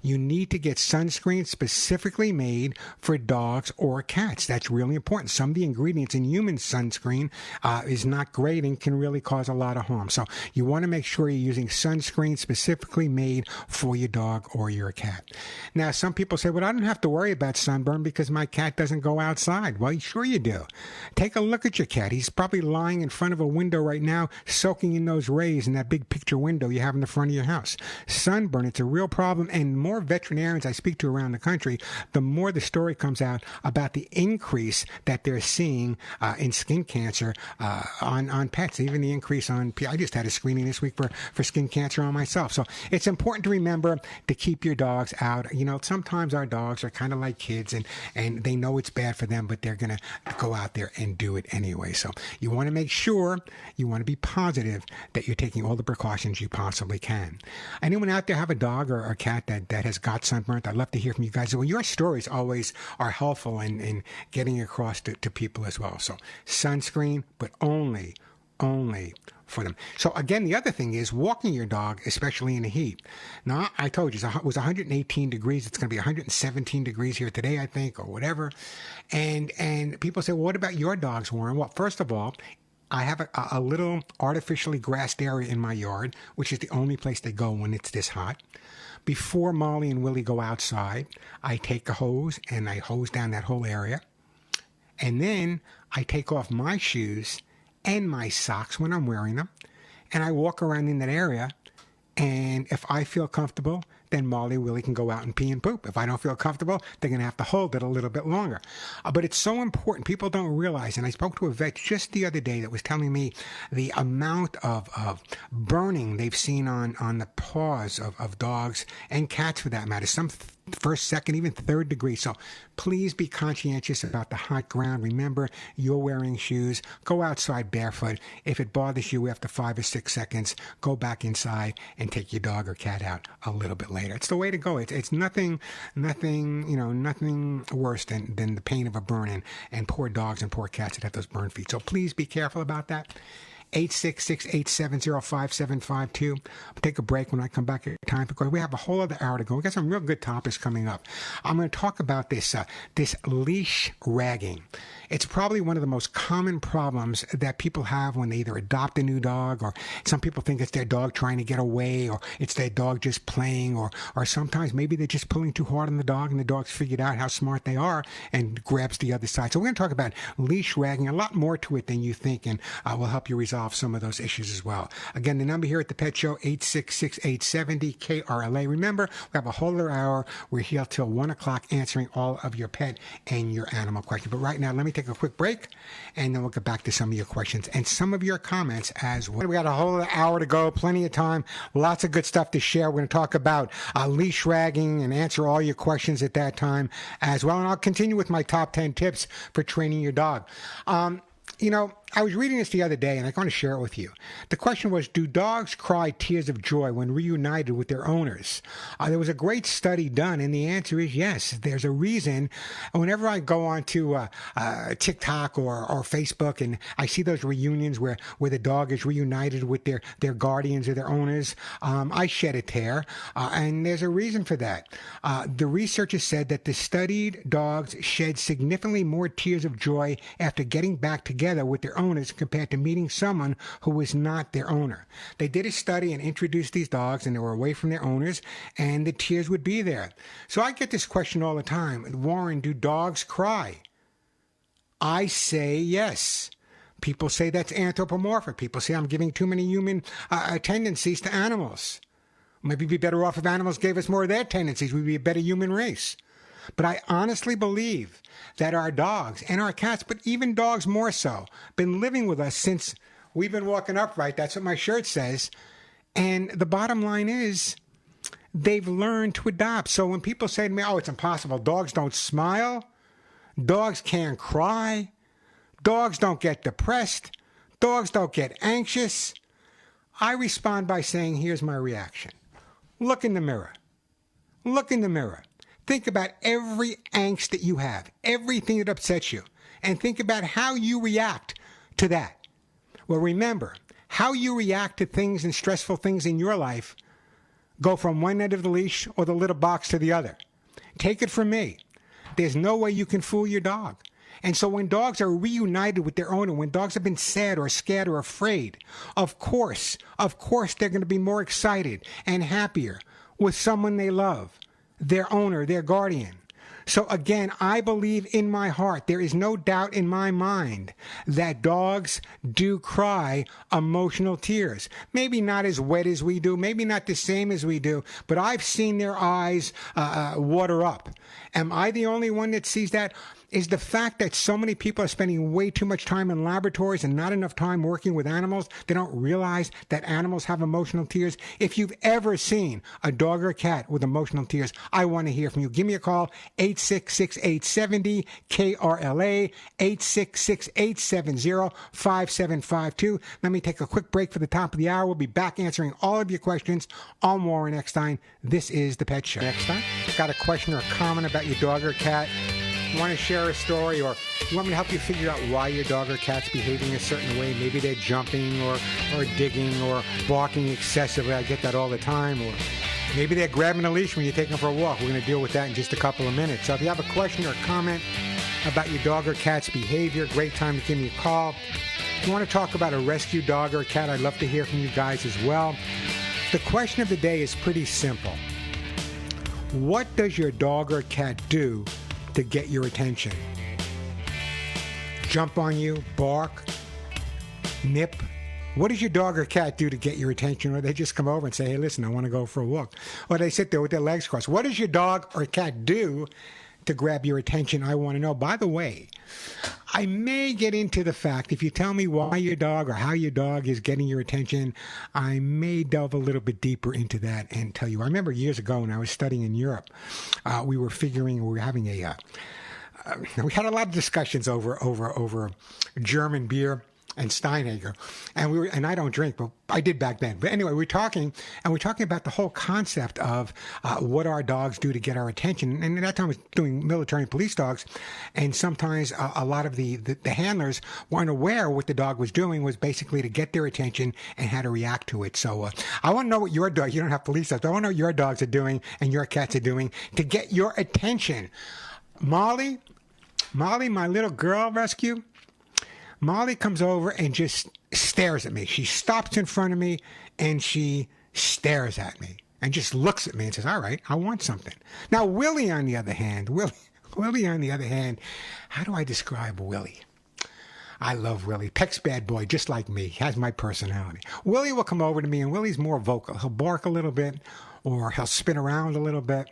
You need to get sunscreen specifically made for dogs or cats. That's really important. Some of the ingredients in human sunscreen is not great and can really cause a lot of harm. So you want to make sure you're using sunscreen specifically made for your dog or your cat. Now, some people say, well, I don't have to worry about sunburn because my cat doesn't go outside. Well, sure you do. Take a look at your cat. He's probably lying in front of a window right now, soaking in those rays in that big picture window you have in the front of your house. Sunburn, it's a real problem, and more veterinarians I speak to around the country, the more the story comes out about the increase that they're seeing in skin cancer on pets, even the increase on, I just had a screening this week for skin cancer on myself. So it's important to remember to keep your dogs out. You know, sometimes our dogs are kind of like kids and they know it's bad for them, but they're going to go out there and do it anyway. So you want to make sure, you want to be positive that you're taking all the precautions you possibly can. Anyone out there have a dog or a cat that has got sunburnt? I'd love to hear from you guys. Well, your stories always are helpful in getting across to people as well. So sunscreen, but only for them. So again, the other thing is walking your dog, especially in the heat. Now, I told you it was 118 degrees. It's going to be 117 degrees here today, I think, or whatever. And people say, well, what about your dogs, Warren? Well, first of all, I have a little artificially grassed area in my yard, which is the only place they go when it's this hot. Before Molly and Willie go outside, I take a hose and I hose down that whole area. And then I take off my shoes and my socks when I'm wearing them. And I walk around in that area. And if I feel comfortable, then Molly and Willie can go out and pee and poop. If I don't feel comfortable, they're going to have to hold it a little bit longer. But it's so important. People don't realize, and I spoke to a vet just the other day that was telling me the amount of burning they've seen on the paws of dogs and cats for that matter. Some first, second, even third degree. So please be conscientious about the hot ground. Remember, you're wearing shoes. Go outside barefoot. If it bothers you after 5 or 6 seconds, go back inside and take your dog or cat out a little bit later. It's the way to go. It's nothing worse than the pain of a burn and poor dogs and poor cats that have those burn feet. So please be careful about that. 866-870-5752. I'll take a break. When I come back at time, because we have a whole other hour to go. We got some real good topics coming up. I'm going to talk about this leash ragging. It's probably one of the most common problems that people have when they either adopt a new dog, or some people think it's their dog trying to get away, or it's their dog just playing, or sometimes maybe they're just pulling too hard on the dog and the dog's figured out how smart they are and grabs the other side. So we're going to talk about leash ragging, a lot more to it than you think, and we'll help you resolve some of those issues as well. Again, the number here at the Pet Show, 866-870-KRLA. Remember, we have a whole other hour. We're here till 1 o'clock answering all of your pet and your animal questions. But right now, let me take a quick break, and then we'll get back to some of your questions and some of your comments as well. We got a whole hour to go, plenty of time, lots of good stuff to share. We're going to talk about leash ragging and answer all your questions at that time as well. And I'll continue with my top 10 tips for training your dog. I was reading this the other day, and I want to share it with you. The question was, do dogs cry tears of joy when reunited with their owners? There was a great study done, and the answer is yes. There's a reason. Whenever I go on to TikTok or Facebook, and I see those reunions where the dog is reunited with their guardians or their owners, I shed a tear, and there's a reason for that. The researchers said that the studied dogs shed significantly more tears of joy after getting back together with their owners compared to meeting someone who was not their owner. They did a study and introduced these dogs, and they were away from their owners, and the tears would be there. So I get this question all the time: Warren, do dogs cry? I say yes. People say that's anthropomorphic. People say I'm giving too many human tendencies to animals. Maybe we'd be better off if animals gave us more of their tendencies. We'd be a better human race. But I honestly believe that our dogs and our cats, but even dogs more so, been living with us since we've been walking upright. That's what my shirt says. And the bottom line is they've learned to adopt. So when people say to me, oh, it's impossible, dogs don't smile, dogs can't cry, dogs don't get depressed, dogs don't get anxious, I respond by saying, here's my reaction. Look in the mirror. Look in the mirror. Think about every angst that you have, everything that upsets you, and think about how you react to that. Well, remember, how you react to things and stressful things in your life go from one end of the leash or the little box to the other. Take it from me. There's no way you can fool your dog. And so when dogs are reunited with their owner, when dogs have been sad or scared or afraid, of course, they're going to be more excited and happier with someone they love, their owner, their guardian. So again, I believe in my heart, there is no doubt in my mind that dogs do cry emotional tears. Maybe not as wet as we do, maybe not the same as we do, but I've seen their eyes water up. Am I the only one that sees that? Is the fact that so many people are spending way too much time in laboratories and not enough time working with animals, they don't realize that animals have emotional tears? If you've ever seen a dog or a cat with emotional tears, I want to hear from you. Give me a call, 866-870-KRLA, 866-870-5752. Let me take a quick break for the top of the hour. We'll be back answering all of your questions. I'm Warren Eckstein. This is The Pet Show. Eckstein, got a question or a comment about your dog or cat? You want to share a story, or you want me to help you figure out why your dog or cat's behaving a certain way? Maybe they're jumping or digging or barking excessively. I get that all the time. Or maybe they're grabbing a leash when you're taking them for a walk. We're going to deal with that in just a couple of minutes. So if you have a question or a comment about your dog or cat's behavior, great time to give me a call. If you want to talk about a rescue dog or cat, I'd love to hear from you guys as well. The question of the day is pretty simple. What does your dog or cat do to get your attention? Jump on you, bark, nip. What does your dog or cat do to get your attention? Or they just come over and say, hey, listen, I want to go for a walk. Or they sit there with their legs crossed. What does your dog or cat do to grab your attention? I want to know. By the way, I may get into the fact, if you tell me why your dog or how your dog is getting your attention, I may delve a little bit deeper into that and tell you. I remember years ago when I was studying in Europe, we were having we had a lot of discussions over German beer and Steinhager, and I don't drink, but I did back then. But anyway, we're talking about the whole concept of what our dogs do to get our attention. And at that time, I was doing military and police dogs, and sometimes a lot of the handlers weren't aware what the dog was doing was basically to get their attention and how to react to it. So I want to know what your dog, you don't have police dogs, but I want to know what your dogs are doing and your cats are doing to get your attention. Molly, my little girl rescue, Molly comes over and just stares at me. She stops in front of me and she stares at me and just looks at me and says, all right, I want something. Now, Willie, on the other hand, how do I describe Willie? I love Willie. Peck's bad boy, just like me. He has my personality. Willie will come over to me, and Willie's more vocal. He'll bark a little bit, or he'll spin around a little bit.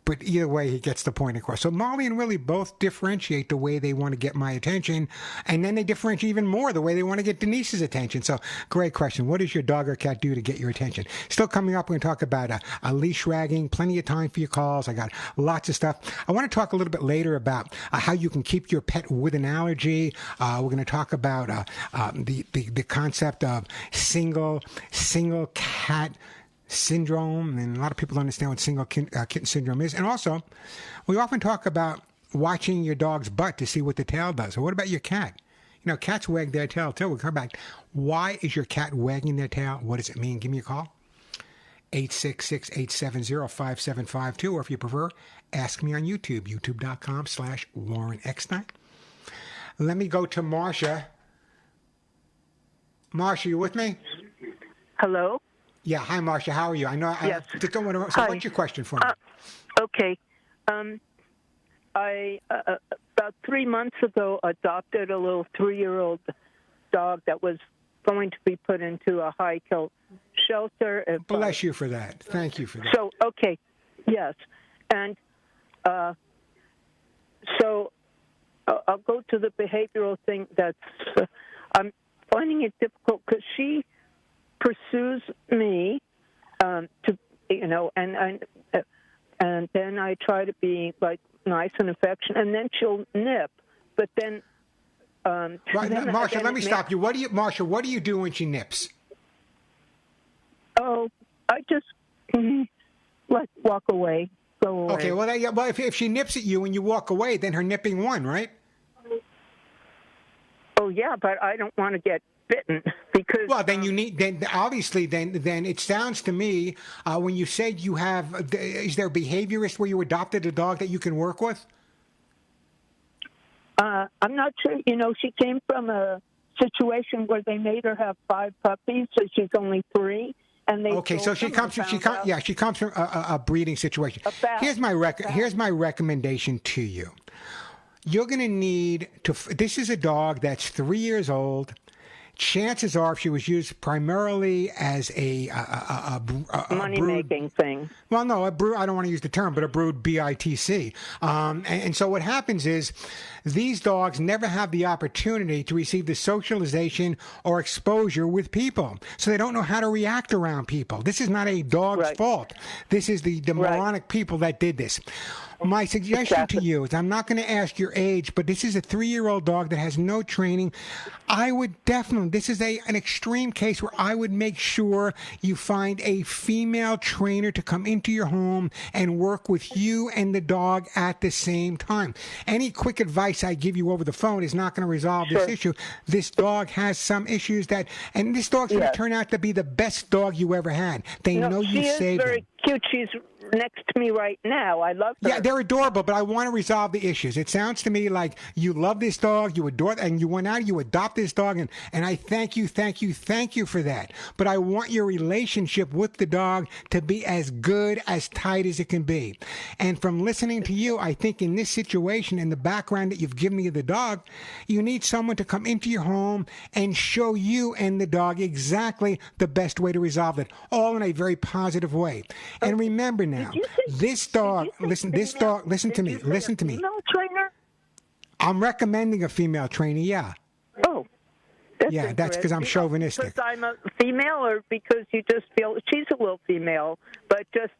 But either way, he gets the point across. So Molly and Willie both differentiate the way they want to get my attention, and then they differentiate even more the way they want to get Denise's attention. So great question. What does your dog or cat do to get your attention? Still coming up, we're going to talk about a leash wagging, plenty of time for your calls. I got lots of stuff. I want to talk a little bit later about how you can keep your pet with an allergy. We're going to talk about the concept of single cat syndrome, and a lot of people don't understand what single kitten syndrome is. And also, we often talk about watching your dog's butt to see what the tail does. So what about your cat? You know, cats wag their tail too. We'll come back. Why is your cat wagging their tail? What does it mean? Give me a call. 866-870-5752, or if you prefer, ask me on YouTube, youtube.com/Warren Eckstein. Let me go to Marcia. Marcia, you with me? Hello? Yeah, hi, Marcia. How are you? I know. Yes. So Hi. what's your question for me? Okay. I about 3 months ago adopted a little 3-year-old dog that was going to be put into a high-kill shelter. Bless you for that. Thank you for that. So, okay, yes. And so I'll go to the behavioral thing that's, I'm finding it difficult because she pursues me to, you know, and then I try to be, like, nice and affectionate, and then she'll nip, but then... Marcia, let me stop you. Marcia, what do you do when she nips? Oh, I just walk away, go away. Okay, well, if she nips at you and you walk away, then her nipping won, right? Oh yeah, but I don't want to get bitten because. Well, then obviously it sounds to me when you said you have, is there a behaviorist where you adopted a dog that you can work with? I'm not sure. You know, she came from a situation where they made her have 5 puppies, so she's only 3. And they okay, so she comes from a breeding situation. Here's my recommendation to you. You're going to need to. This is a dog that's 3 years old. Chances are, if she was used primarily as a money-making thing. Well, no, a brood. I don't want to use the term, but a brood, BITC. And so what happens is these dogs never have the opportunity to receive the socialization or exposure with people, so they don't know how to react around people. This is not a dog's fault. This is the moronic people that did this. My suggestion to you is, I'm not going to ask your age, but this is a 3-year-old dog that has no training. I would definitely, this is an extreme case where I would make sure you find a female trainer to come into your home and work with you and the dog at the same time. Any quick advice I give you over the phone is not going to resolve this issue. This dog has some issues and this dog's going to turn out to be the best dog you ever had. They know you saved them. She is very cute. She's next to me right now. I love her. Yeah, they're adorable, but I want to resolve the issues. It sounds to me like you love this dog, you adore it, and you went out, you adopt this dog, and I thank you for that. But I want your relationship with the dog to be as good, as tight as it can be. And from listening to you, I think in this situation, in the background that you've given me of the dog, you need someone to come into your home and show you and the dog exactly the best way to resolve it, all in a very positive way. And remember now, this dog, listen to me. Female trainer? I'm recommending a female trainer, yeah. Oh. That's because I'm chauvinistic. Because I'm a female, or because you just feel she's a little female, but just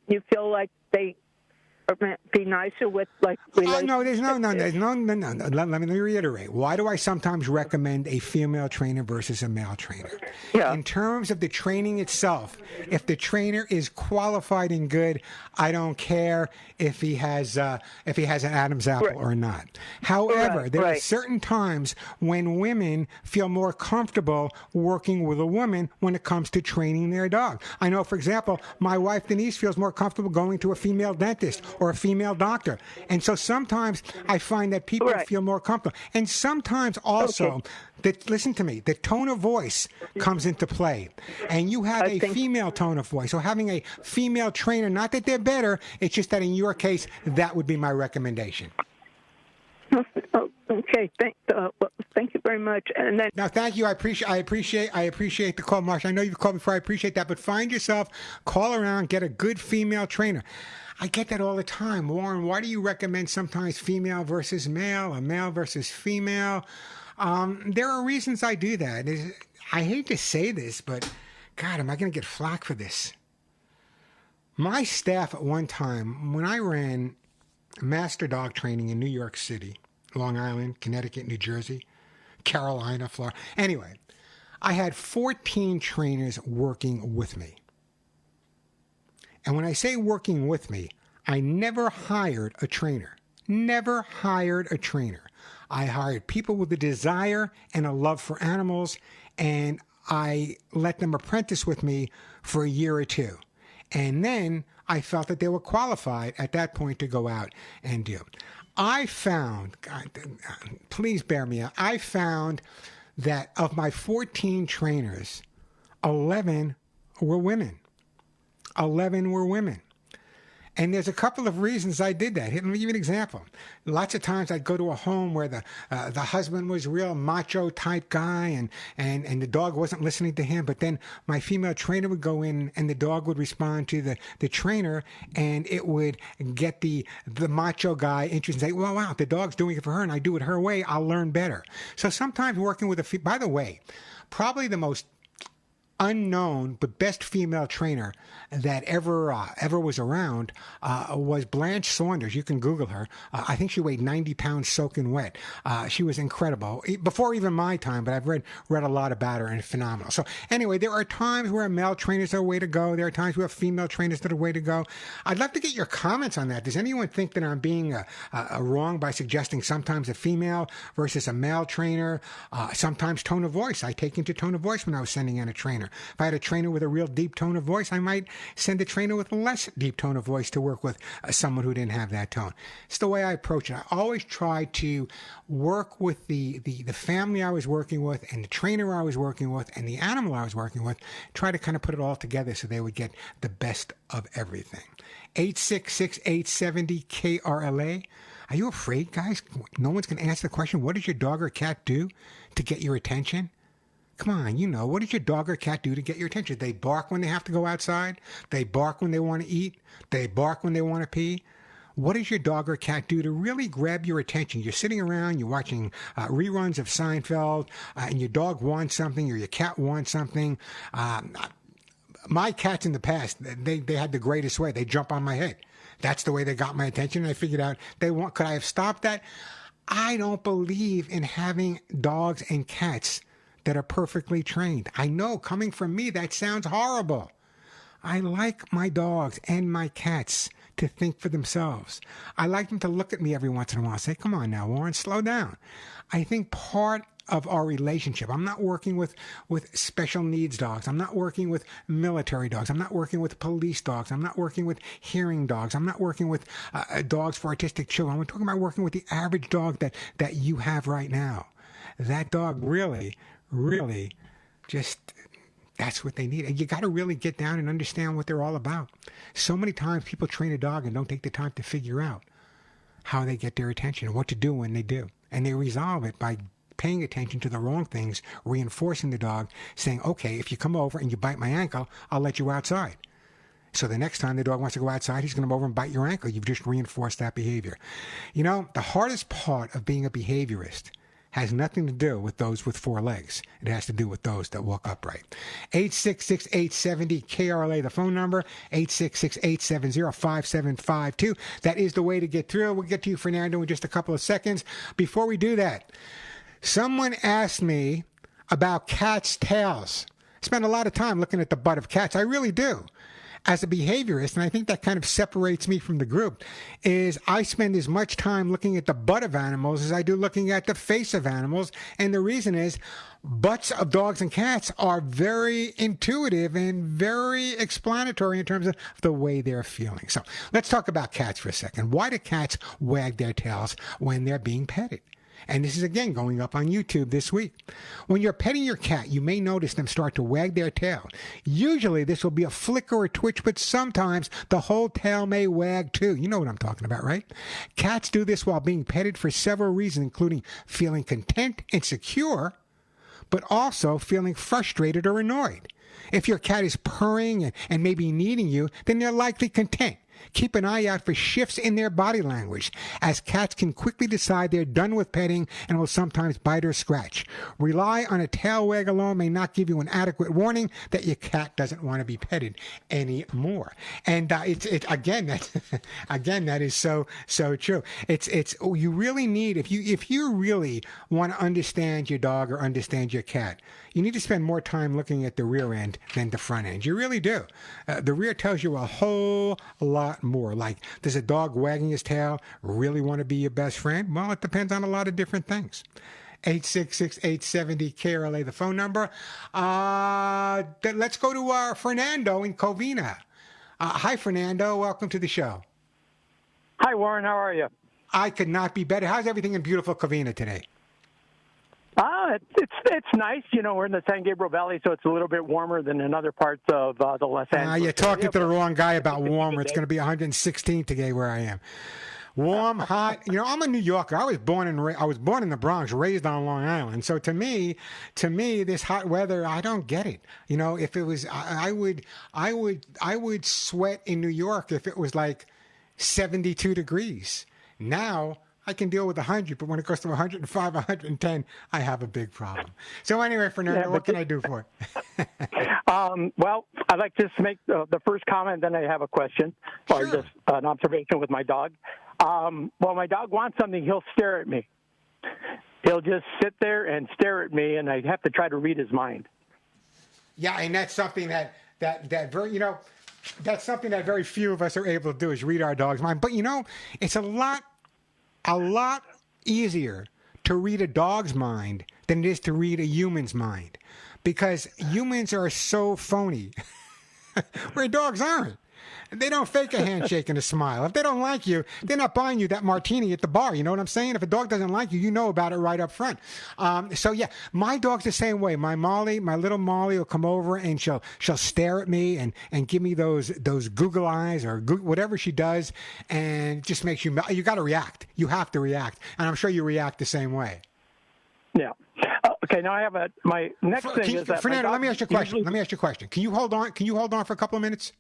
you feel like they be nicer with, like, relationships? No. Let me reiterate. Why do I sometimes recommend a female trainer versus a male trainer? Yeah. In terms of the training itself, if the trainer is qualified and good, I don't care if he has an Adam's apple or not. However, there are certain times when women feel more comfortable working with a woman when it comes to training their dog. I know, for example, my wife Denise feels more comfortable going to a female dentist or a female doctor. And so sometimes I find that people feel more comfortable. And sometimes also, listen to me, the tone of voice comes into play. And you have a female tone of voice. So having a female trainer, not that they're better, it's just that in your case, that would be my recommendation. Okay, thank you very much. And then Now, thank you. I appreciate the call, Marsha. I know you've called before. I appreciate that. But find yourself, call around, get a good female trainer. I get that all the time. Warren, why do you recommend sometimes female versus male or male versus female? There are reasons I do that. I hate to say this, but God, am I going to get flack for this? My staff at one time, when I ran master dog training in New York City, Long Island, Connecticut, New Jersey, Carolina, Florida. Anyway, I had 14 trainers working with me. And when I say working with me, I never hired a trainer. Never hired a trainer. I hired people with a desire and a love for animals, and I let them apprentice with me for a year or two. And then I felt that they were qualified at that point to go out and do. I found, God, please bear me out, I found that of my 14 trainers, 11 were women. 11 were women. And there's a couple of reasons I did that. Let me give you an example. Lots of times I'd go to a home where the husband was a real macho type guy and the dog wasn't listening to him. But then my female trainer would go in and the dog would respond to the trainer, and it would get the macho guy interested and say, well, wow, the dog's doing it for her and I do it her way, I'll learn better. So sometimes working with by the way, probably the most unknown but best female trainer that ever was around was Blanche Saunders. You can Google her. I think she weighed 90 pounds soaking wet. She was incredible before even my time, but I've read a lot about her, and phenomenal. So anyway, there are times where male trainers are a way to go. There are times where female trainers that are a way to go. I'd love to get your comments on that. Does anyone think that I'm being wrong by suggesting sometimes a female versus a male trainer? Sometimes tone of voice. I take into tone of voice when I was sending in a trainer. If I had a trainer with a real deep tone of voice, I might send a trainer with a less deep tone of voice to work with someone who didn't have that tone. It's the way I approach it. I always try to work with the family I was working with and the trainer I was working with and the animal I was working with, try to kind of put it all together so they would get the best of everything. 866-870-KRLA. Are you afraid, guys? No one's going to answer the question, what does your dog or cat do to get your attention? Come on, what does your dog or cat do to get your attention? They bark when they have to go outside. They bark when they want to eat. They bark when they want to pee. What does your dog or cat do to really grab your attention? You're sitting around, you're watching reruns of Seinfeld, and your dog wants something or your cat wants something. My cats in the past, they had the greatest way. They jump on my head. That's the way they got my attention. And I figured out could I have stopped that? I don't believe in having dogs and cats that are perfectly trained. I know, coming from me, that sounds horrible. I like my dogs and my cats to think for themselves. I like them to look at me every once in a while and say, come on now, Warren, slow down. I think part of our relationship, I'm not working with special needs dogs. I'm not working with military dogs. I'm not working with police dogs. I'm not working with hearing dogs. I'm not working with dogs for autistic children. I'm talking about working with the average dog that you have right now. That dog really just, that's what they need. And you got to really get down and understand what they're all about. So many times people train a dog and don't take the time to figure out how they get their attention and what to do when they do. And they resolve it by paying attention to the wrong things, reinforcing the dog, saying, okay, if you come over and you bite my ankle, I'll let you outside. So the next time the dog wants to go outside, he's going to come over and bite your ankle. You've just reinforced that behavior. The hardest part of being a behaviorist has nothing to do with those with four legs. It has to do with those that walk upright. 866-870-KRLA, the phone number, 866-870-5752. That is the way to get through. We'll get to you, Fernando, in just a couple of seconds. Before we do that, someone asked me about cats' tails. I spend a lot of time looking at the butt of cats. I really do. As a behaviorist, and I think that kind of separates me from the group, is I spend as much time looking at the butt of animals as I do looking at the face of animals. And the reason is butts of dogs and cats are very intuitive and very explanatory in terms of the way they're feeling. So let's talk about cats for a second. Why do cats wag their tails when they're being petted? And this is again going up on YouTube this week. When you're petting your cat, you may notice them start to wag their tail. Usually this will be a flicker or twitch, but sometimes the whole tail may wag too. You know what I'm talking about, right? Cats do this while being petted for several reasons, including feeling content and secure, but also feeling frustrated or annoyed. If your cat is purring and maybe needing you, then they're likely content. Keep an eye out for shifts in their body language, as cats can quickly decide they're done with petting and will sometimes bite or scratch. Rely on a tail wag alone may not give you an adequate warning that your cat doesn't want to be petted anymore. And again, that is so true. You really need, if you really want to understand your dog or understand your cat, you need to spend more time looking at the rear end than the front end. You really do. The rear tells you a whole lot more. Like, does a dog wagging his tail really want to be your best friend? Well, it depends on a lot of different things. 866-870-KRLA, the phone number. Let's go to Fernando in Covina. Hi, Fernando. Welcome to the show. Hi, Warren. How are you? I could not be better. How's everything in beautiful Covina today? It's nice. You know, we're in the San Gabriel Valley, so it's a little bit warmer than in other parts of the Los Angeles. You're talking to the wrong guy about warmer. It's going to be 116 today where I am. Warm, hot. You know, I'm a New Yorker. I was born in the Bronx, raised on Long Island. So to me, this hot weather, I don't get it. You know, if it was, I would sweat in New York if it was like 72 degrees. Now I can deal with 100, but when it goes to 105, 110, I have a big problem. So anyway, Fernando, what can I do for it? Well, I'd like to just make the first comment, then I have a question or just an observation with my dog. Well, my dog wants something, he'll stare at me. He'll just sit there and stare at me, and I have to try to read his mind. Yeah, and that's something that very, you know, that's something that very few of us are able to do, is read our dog's mind. But, you know, it's a lot easier to read a dog's mind than it is to read a human's mind, because humans are so phony where dogs aren't. They don't fake a handshake and a smile. If they don't like you, they're not buying you that martini at the bar. You know what I'm saying? If a dog doesn't like you, you know about it right up front. So yeah, my dog's the same way. My little Molly will come over and she'll stare at me and give me those Google eyes or whatever she does, and it just makes you got to react. You have to react, and I'm sure you react the same way. Yeah. Okay. Now I have my next thing is that Fernando, let me ask you a question. Can you hold on for a couple of minutes?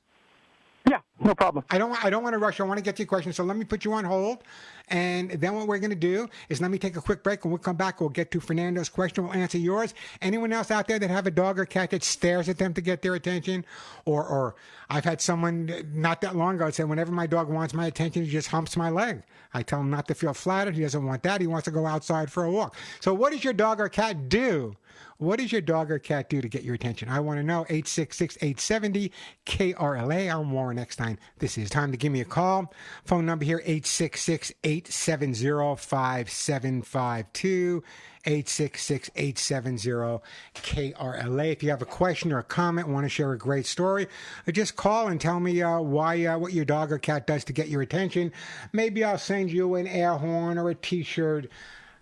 Yeah, no problem. I don't want to rush. I want to get to your question. So let me put you on hold. And then what we're going to do is let me take a quick break, and we'll come back. We'll get to Fernando's question. We'll answer yours. Anyone else out there that have a dog or cat that stares at them to get their attention? Or I've had someone not that long ago say, whenever my dog wants my attention, he just humps my leg. I tell him not to feel flattered. He doesn't want that. He wants to go outside for a walk. So what does your dog or cat do? What does your dog or cat do to get your attention? I want to know. 866-870-KRLA. I'm Warren Eckstein. This is time to give me a call. Phone number here, 866-870-5752. 866-870-KRLA. If you have a question or a comment, want to share a great story, just call and tell me what your dog or cat does to get your attention. Maybe I'll send you an air horn or a T-shirt,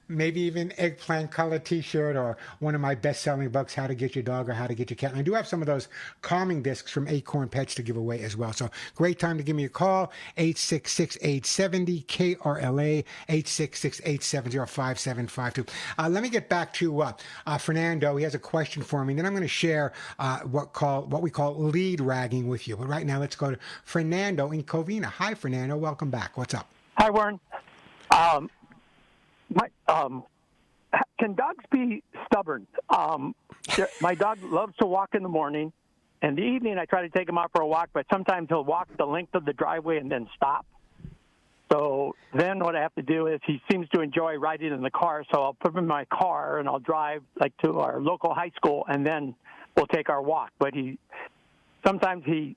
maybe even eggplant color T-shirt, or one of my best-selling books, How to Get Your Dog or How to Get Your Cat. And I do have some of those calming discs from Acorn Pets to give away as well. So great time to give me a call, 866-870-KRLA, 866-870-5752. Let me get back to Fernando. He has a question for me, and then I'm going to share what we call lead ragging with you. But right now, let's go to Fernando in Covina. Hi, Fernando. Welcome back. What's up? Hi, Warren. Can dogs be stubborn? My dog loves to walk in the morning. In the evening, I try to take him out for a walk, but sometimes he'll walk the length of the driveway and then stop. So then what I have to do is, he seems to enjoy riding in the car, so I'll put him in my car and I'll drive to our local high school, and then we'll take our walk. But sometimes he'll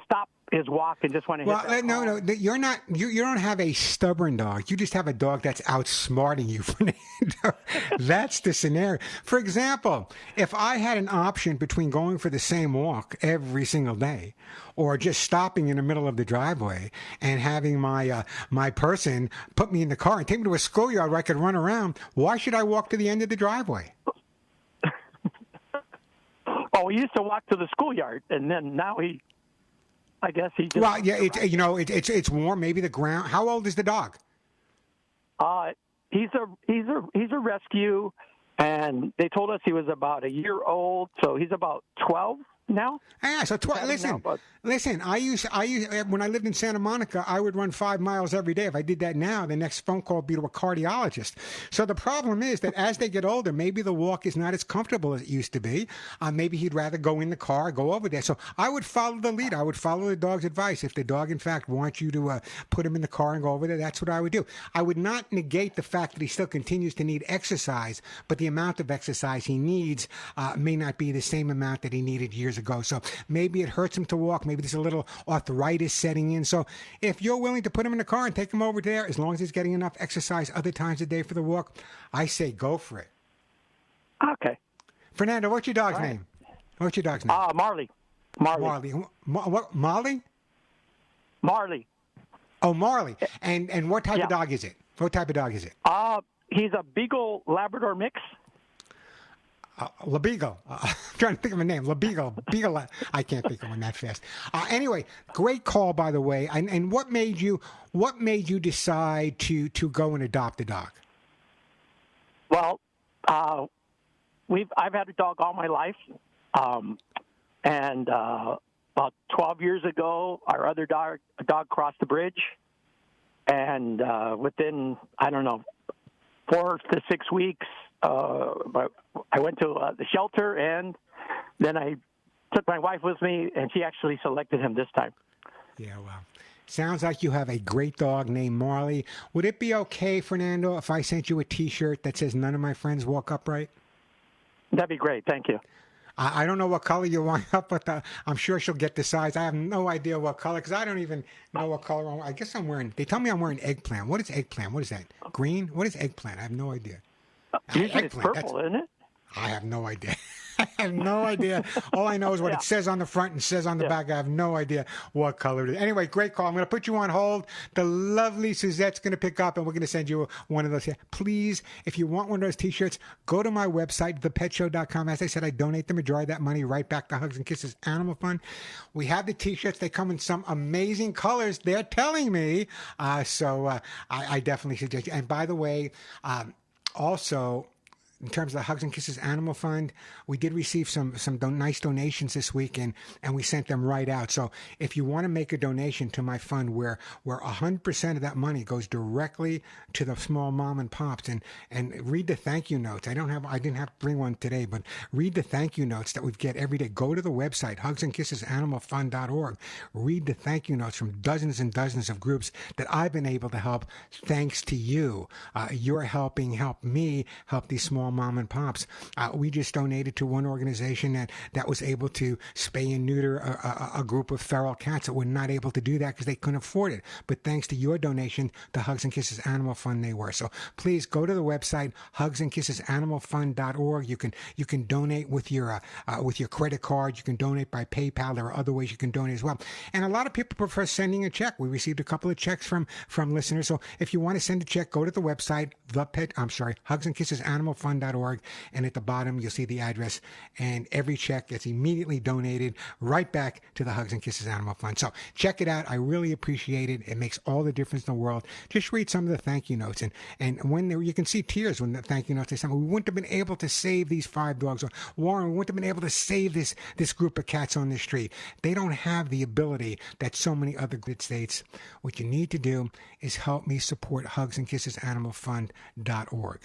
stop his walk and just want to hit that no, call. you're not. You don't have a stubborn dog. You just have a dog that's outsmarting you, Fernando. That's the scenario. For example, if I had an option between going for the same walk every single day, or just stopping in the middle of the driveway and having my my person put me in the car and take me to a schoolyard where I could run around, why should I walk to the end of the driveway? Oh, he used to walk to the schoolyard, and then now I guess he just... Well, yeah, it's warm. Maybe the ground. How old is the dog? He's a rescue, and they told us he was about a year old, so he's about 12 now. Yeah, so listen. I used when I lived in Santa Monica, I would run 5 miles every day. If I did that now, the next phone call would be to a cardiologist. So the problem is that as they get older, maybe the walk is not as comfortable as it used to be. Maybe he'd rather go in the car, go over there. So I would follow the lead. I would follow the dog's advice. If the dog, in fact, wants you to put him in the car and go over there, that's what I would do. I would not negate the fact that he still continues to need exercise, but the amount of exercise he needs may not be the same amount that he needed years ago. So maybe it hurts him to walk. Maybe there's a little arthritis setting in. So if you're willing to put him in the car and take him over there, as long as he's getting enough exercise other times a day for the walk, I say go for it. Okay. Fernando, what's your dog's name? What's your dog's name? Marley. Marley. What? Molly? Marley. Oh, Marley. And what type of dog is it? What type of dog is it? He's a Beagle Labrador mix. LaBeagle. I'm trying to think of a name. LaBeagle. Beagle. I can't think of one that fast. Anyway, great call, by the way. And what made you decide to go and adopt a dog? Well, I've had a dog all my life, and about 12 years ago, our other dog crossed the bridge, and within 4 to 6 weeks. I went to the shelter, and then I took my wife with me, and she actually selected him this time. Yeah, well, sounds like you have a great dog named Marley. Would it be okay, Fernando, if I sent you a T-shirt that says "None of my friends walk upright"? That'd be great. Thank you. I don't know what color you want up, but I'm sure she'll get the size. I have no idea what color, because I don't even know what color I guess I'm wearing. They tell me I'm wearing eggplant. What is eggplant? What is that? Green? What is eggplant? I have no idea. Usually it's purple, isn't it? I have no idea. I have no idea. All I know is what it says on the front and says on the back. I have no idea what color it is. Anyway, great call. I'm going to put you on hold. The lovely Suzette's going to pick up, and we're going to send you one of those. Please, if you want one of those T-shirts, go to my website, thepetshow.com. As I said, I donate the majority of that money right back to Hugs and Kisses Animal Fund. We have the T-shirts. They come in some amazing colors. They're telling me. So I definitely suggest you. And by the way, also, in terms of the Hugs and Kisses Animal Fund, we did receive some nice donations this week, and we sent them right out. So if you want to make a donation to my fund where 100% of that money goes directly to the small mom and pops, and read the thank you notes. I didn't have to bring one today, but read the thank you notes that we get every day. Go to the website, hugsandkissesanimalfund.org. Read the thank you notes from dozens and dozens of groups that I've been able to help thanks to you. You're helping me help these small mom and pops. We just donated to one organization that was able to spay and neuter a group of feral cats that were not able to do that because they couldn't afford it. But thanks to your donation, the Hugs and Kisses Animal Fund, they were. So please go to the website, hugsandkissesanimalfund.org. You can donate with your credit card. You can donate by PayPal. There are other ways you can donate as well. And a lot of people prefer sending a check. We received a couple of checks from listeners. So if you want to send a check, go to the website, hugsandkissesanimalfund.org, and at the bottom you'll see the address, and every check gets immediately donated right back to the Hugs and Kisses Animal Fund. So check it out. I really appreciate it. It makes all the difference in the world. Just read some of the thank you notes, and when you can see tears when the thank you notes say something. We wouldn't have been able to save these 5 dogs, or Warren, we wouldn't have been able to save this group of cats on the street. They don't have the ability that so many other good states. What you need to do is help me support hugsandkissesanimalfund.org.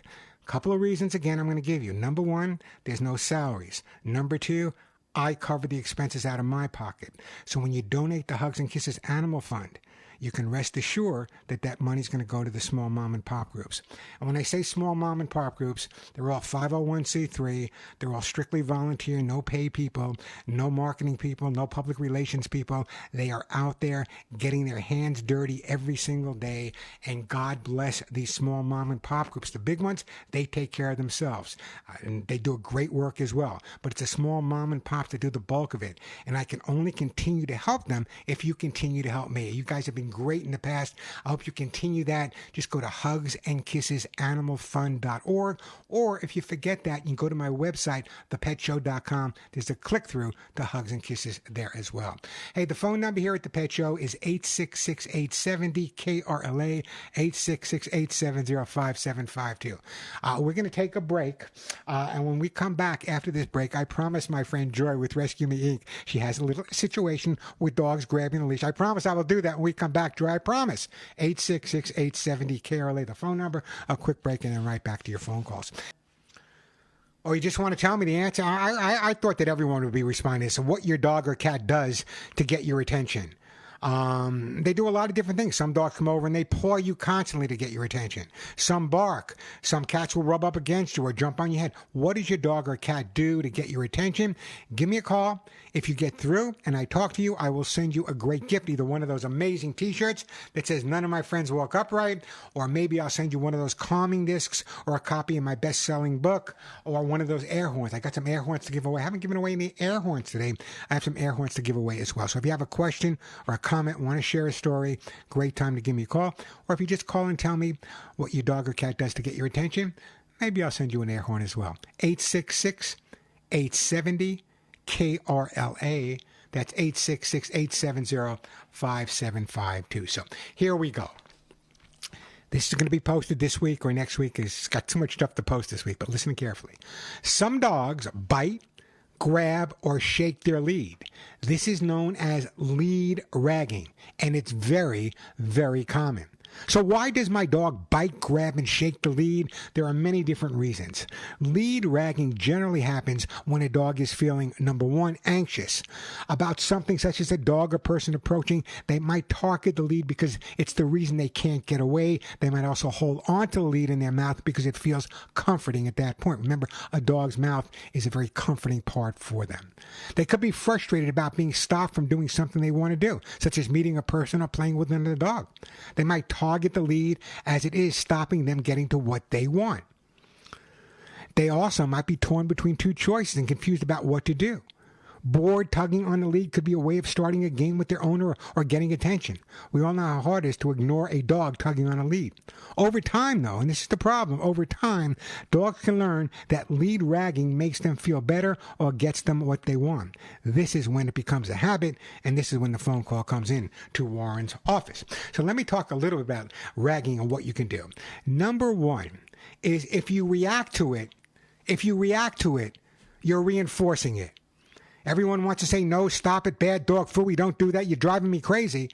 Couple of reasons, again, I'm going to give you. Number 1, there's no salaries. Number 2, I cover the expenses out of my pocket. So when you donate to Hugs and Kisses Animal Fund, you can rest assured that that money's going to go to the small mom and pop groups. And when I say small mom and pop groups, they're all 501c3. They're all strictly volunteer, no pay people, no marketing people, no public relations people. They are out there getting their hands dirty every single day. And God bless these small mom and pop groups. The big ones, they take care of themselves. And they do great work as well. But it's a small mom and pop that do the bulk of it. And I can only continue to help them if you continue to help me. You guys have been great in the past. I hope you continue that. Just go to hugsandkissesanimalfund.org. Or if you forget that, you can go to my website, thepetshow.com. There's a click-through to Hugs and Kisses there as well. Hey, the phone number here at The Pet Show is 866-870-KRLA, 866-870-5752. We're going to take a break, and when we come back after this break, I promise my friend Joy with Rescue Me Inc., she has a little situation with dogs grabbing the leash. I promise I will do that when we come back, Joy. I promise. 866-870-KRLA, the phone number. A quick break, and then right back to your phone calls. Or you just want to tell me the answer? I thought that everyone would be responding. So what your dog or cat does to get your attention. They do a lot of different things. Some dogs come over and they paw you constantly to get your attention. Some bark. Some cats will rub up against you or jump on your head. What does your dog or cat do to get your attention? Give me a call. If you get through and I talk to you, I will send you a great gift, either one of those amazing t-shirts that says none of my friends walk upright, or maybe I'll send you one of those calming discs, or a copy of my best-selling book, or one of those air horns. I got some air horns to give away. I haven't given away any air horns today. I have some air horns to give away as well. So if you have a question or a comment, want to share a story, great time to give me a call. Or if you just call and tell me what your dog or cat does to get your attention, maybe I'll send you an air horn as well. 866-870-KRLA. That's 866-870-5752. So here we go. This is going to be posted this week or next week. It's got too much stuff to post this week, but listen carefully. Some dogs bite, grab, or shake their lead. This is known as lead ragging, and it's very, very common. So why does my dog bite, grab, and shake the lead? There are many different reasons. Lead ragging generally happens when a dog is feeling, number one, anxious about something such as a dog or person approaching. They might target the lead because it's the reason they can't get away. They might also hold onto the lead in their mouth because it feels comforting at that point. Remember, a dog's mouth is a very comforting part for them. They could be frustrated about being stopped from doing something they want to do, such as meeting a person or playing with another dog. They might target the lead as it is stopping them getting to what they want. They also might be torn between two choices and confused about what to do. Bored tugging on the lead could be a way of starting a game with their owner or getting attention. We all know how hard it is to ignore a dog tugging on a lead. Over time, though, and this is the problem, over time, dogs can learn that lead ragging makes them feel better or gets them what they want. This is when it becomes a habit, and this is when the phone call comes in to Warren's office. So let me talk a little bit about ragging and what you can do. Number one is if you react to it, you're reinforcing it. Everyone wants to say, no, stop it, bad dog, fool, we don't do that, you're driving me crazy.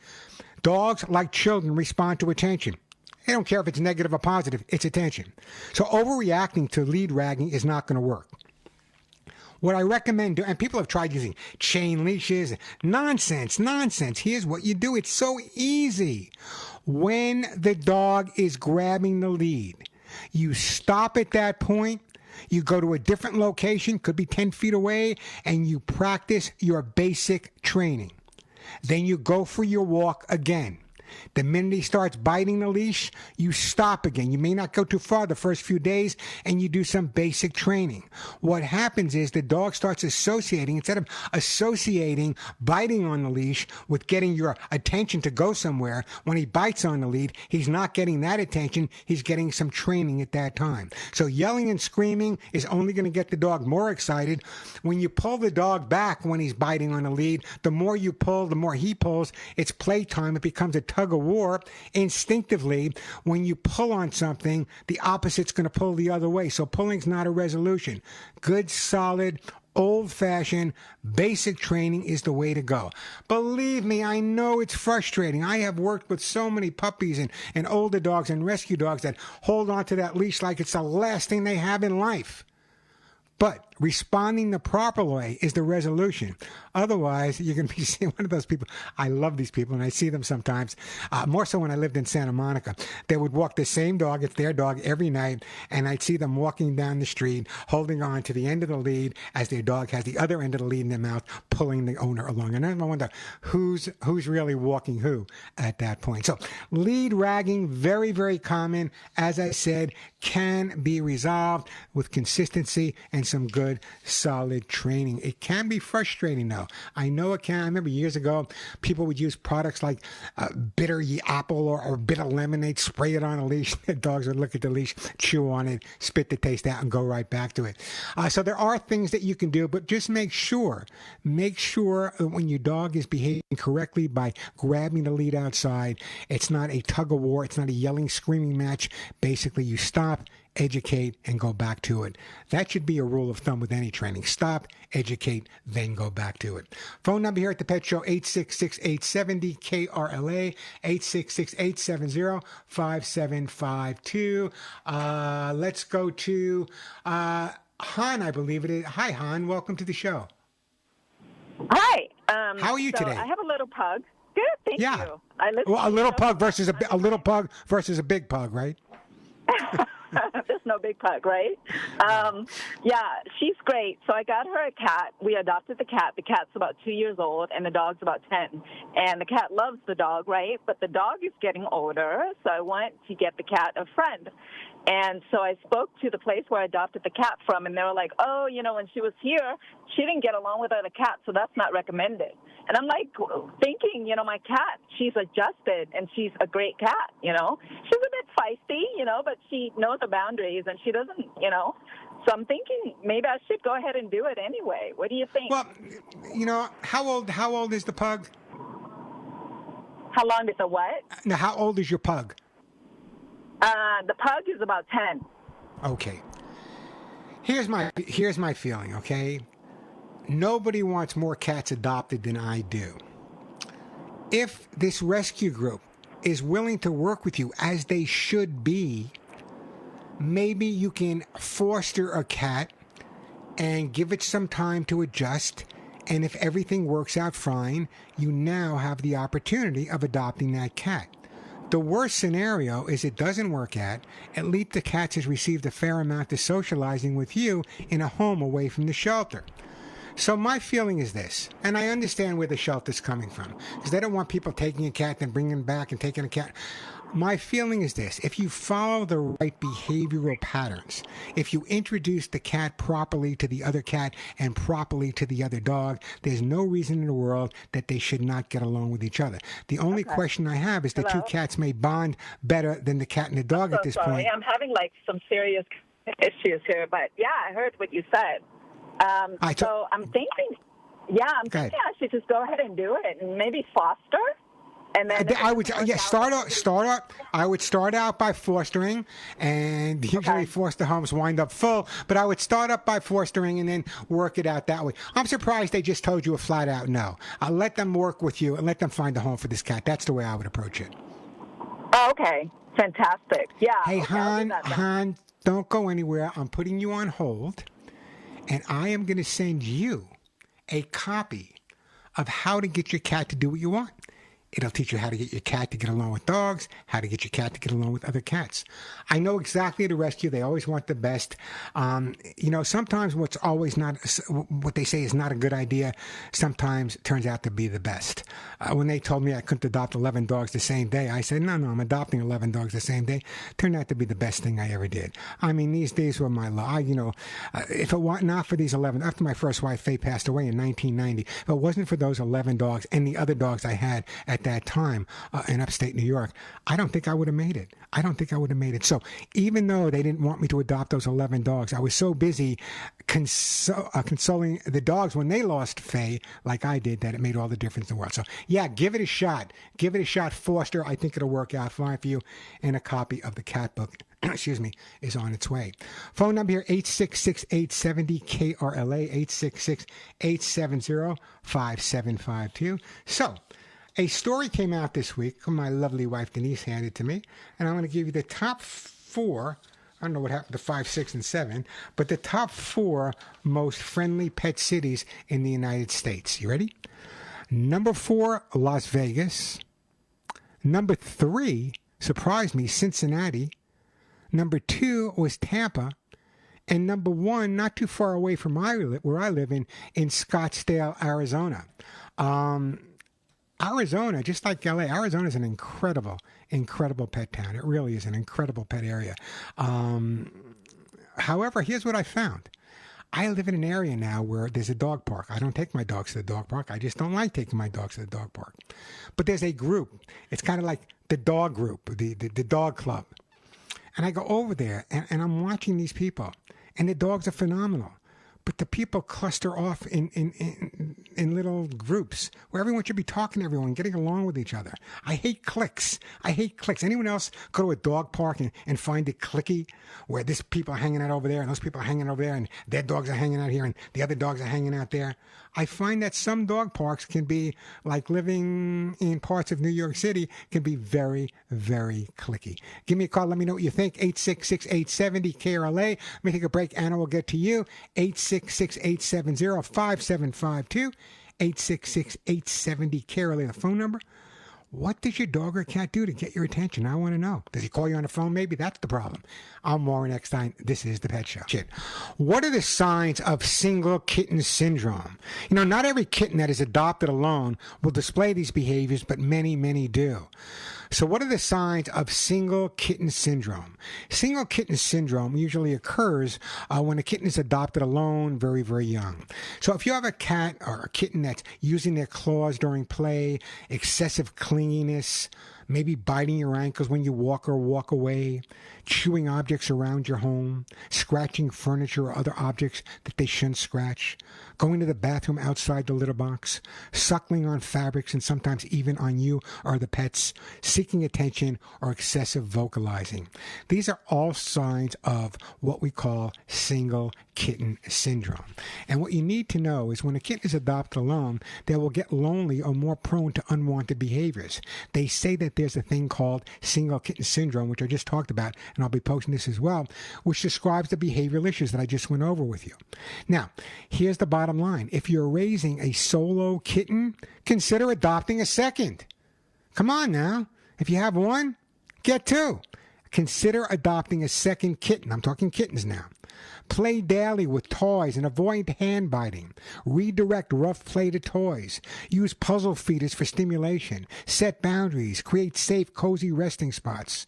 Dogs, like children, respond to attention. They don't care if it's negative or positive, it's attention. So overreacting to lead ragging is not going to work. What I recommend, and people have tried using chain leashes, nonsense. Here's what you do. It's so easy. When the dog is grabbing the lead, you stop at that point. You go to a different location, could be 10 feet away, and you practice your basic training. Then you go for your walk again. The minute he starts biting the leash, you stop again. You may not go too far the first few days, and you do some basic training. What happens is the dog starts associating, instead of associating biting on the leash with getting your attention to go somewhere, when he bites on the lead, he's not getting that attention. He's getting some training at that time. So yelling and screaming is only going to get the dog more excited. When you pull the dog back when he's biting on the lead, the more you pull, the more he pulls. It's playtime. It becomes a tug of war. Instinctively, when you pull on something, the opposite's going to pull the other way. So pulling's not a resolution. Good, solid, old-fashioned, basic training is the way to go. Believe me, I know it's frustrating. I have worked with so many puppies and older dogs and rescue dogs that hold on to that leash like it's the last thing they have in life. But responding the proper way is the resolution. Otherwise, you're going to be seeing one of those people. I love these people, and I see them sometimes, more so when I lived in Santa Monica. They would walk the same dog, it's their dog, every night, and I'd see them walking down the street, holding on to the end of the lead as their dog has the other end of the lead in their mouth, pulling the owner along. And then I wonder who's really walking who at that point. So lead ragging, very, very common, as I said, can be resolved with consistency and some good, solid training. It can be frustrating, though. I know it can. I remember years ago, people would use products like bitter apple or bitter lemonade, spray it on a leash. The dogs would look at the leash, chew on it, spit the taste out, and go right back to it. So there are things that you can do, but just make sure when your dog is behaving correctly by grabbing the lead outside, it's not a tug of war, it's not a yelling, screaming match. Basically, you stop, educate, and go back to it. That should be a rule of thumb with any training. Stop, educate, then go back to it. Phone number here at the Pet Show, 866-870-KRLA, 866-870-5752. Let's go to Han, I believe it is. Hi, Han. Welcome to the show. Hi. How are you today? I have a little pug. Good, thank you. Well, a little pug versus a little pug versus a big pug, right? There's no big pug, right? Yeah, she's great. So I got her a cat. We adopted the cat. The cat's about 2 years old, and the dog's about 10. And the cat loves the dog, right? But the dog is getting older, so I want to get the cat a friend. And so I spoke to the place where I adopted the cat from, and they were like, oh, when she was here, she didn't get along with other cats, so that's not recommended. And I'm like thinking, my cat, she's adjusted, and she's a great cat, She's a bit feisty, but she knows her boundaries, and she doesn't, So I'm thinking maybe I should go ahead and do it anyway. What do you think? Well, how old is the pug? How long is the what? Now, how old is your pug? The pug is about 10. Okay. Here's my feeling, okay? Nobody wants more cats adopted than I do. If this rescue group is willing to work with you, as they should be, maybe you can foster a cat and give it some time to adjust. And if everything works out fine, you now have the opportunity of adopting that cat. The worst scenario is it doesn't work out. At least the cat has received a fair amount of socializing with you in a home away from the shelter. So my feeling is this, and I understand where the shelter's coming from, because they don't want people taking a cat and bringing it back and taking a cat. My feeling is this: if you follow the right behavioral patterns, if you introduce the cat properly to the other cat and properly to the other dog, there's no reason in the world that they should not get along with each other. The only question I have is the two cats may bond better than the cat and the dog at this point. I'm having some serious issues here, but yeah, I heard what you said. So I'm thinking, I should just go ahead and do it and maybe foster. And then I would start out. I would start out by fostering, and usually foster homes wind up full. But I would start up by fostering and then work it out that way. I'm surprised they just told you a flat out no. I'll let them work with you and let them find a home for this cat. That's the way I would approach it. Oh, okay, fantastic. Yeah. Hey, Han, don't go anywhere. I'm putting you on hold, and I am going to send you a copy of how to get your cat to do what you want. It'll teach you how to get your cat to get along with dogs, how to get your cat to get along with other cats. I know exactly the rescue. They always want the best. Sometimes what they say is not a good idea, sometimes turns out to be the best. When they told me I couldn't adopt 11 dogs the same day, I said, no, I'm adopting 11 dogs the same day. Turned out to be the best thing I ever did. I mean, these days were my life. If it were not for these 11, after my first wife, Faye, passed away in 1990, if it wasn't for those 11 dogs and the other dogs I had at that time in upstate New York, I don't think I would have made it. So even though they didn't want me to adopt those 11 dogs, I was so busy consoling the dogs when they lost Faye, like I did, that it made all the difference in the world. So yeah, give it a shot. Foster. I think it'll work out fine for you. And a copy of the cat book, is on its way. Phone number here, 866-870-KRLA, 866-870-5752. So, a story came out this week. My lovely wife Denise handed to me, and I'm going to give you the top 4 I don't know what happened to 5, 6, and 7, but the top 4 most friendly pet cities in the United States. You ready? Number 4, Las Vegas. Number 3, surprised me, Cincinnati. Number 2 was Tampa. And number 1, not too far away from where I live in Scottsdale, Arizona. Arizona, just like LA, Arizona is an incredible, incredible pet town. It really is an incredible pet area. However, here's what I found. I live in an area now where there's a dog park. I don't take my dogs to the dog park. I just don't like taking my dogs to the dog park. But there's a group. It's kind of like the dog group, the dog club. And I go over there, and I'm watching these people. And the dogs are phenomenal. But the people cluster off in little groups where everyone should be talking to everyone, getting along with each other. I hate cliques. Anyone else go to a dog park and find it cliquey, where this people are hanging out over there and those people are hanging over there and their dogs are hanging out here and the other dogs are hanging out there? I find that some dog parks can be like living in parts of New York City, can be very, very cliquey. Give me a call. Let me know what you think. 866-870-KRLA. Let me take a break. Anna will get to you. 866-870-5752. 866-870-KRLA. The phone number. What does your dog or cat do to get your attention? I want to know. Does he call you on the phone? Maybe that's the problem. I'm Warren Eckstein. This is The Pet Show. What are the signs of single kitten syndrome? You know, not every kitten that is adopted alone will display these behaviors, but many, many do. So what are the signs of single kitten syndrome? Single kitten syndrome usually occurs when a kitten is adopted alone, very, very young. So if you have a cat or a kitten that's using their claws during play, excessive clinginess, maybe biting your ankles when you walk or walk away, chewing objects around your home, scratching furniture or other objects that they shouldn't scratch, going to the bathroom outside the litter box, suckling on fabrics and sometimes even on you or the pets, seeking attention or excessive vocalizing. These are all signs of what we call single kitten syndrome. And what you need to know is when a kitten is adopted alone, they will get lonely or more prone to unwanted behaviors. They say that there's a thing called single kitten syndrome, which I just talked about, and I'll be posting this as well, which describes the behavioral issues that I just went over with you. Now, here's the bottom line. If you're raising a solo kitten, consider adopting a second. Come on now. If you have one, get two. Consider adopting a second kitten. I'm talking kittens now. Play daily with toys and avoid hand biting. Redirect rough play to toys. Use puzzle feeders for stimulation. Set boundaries. Create safe, cozy resting spots.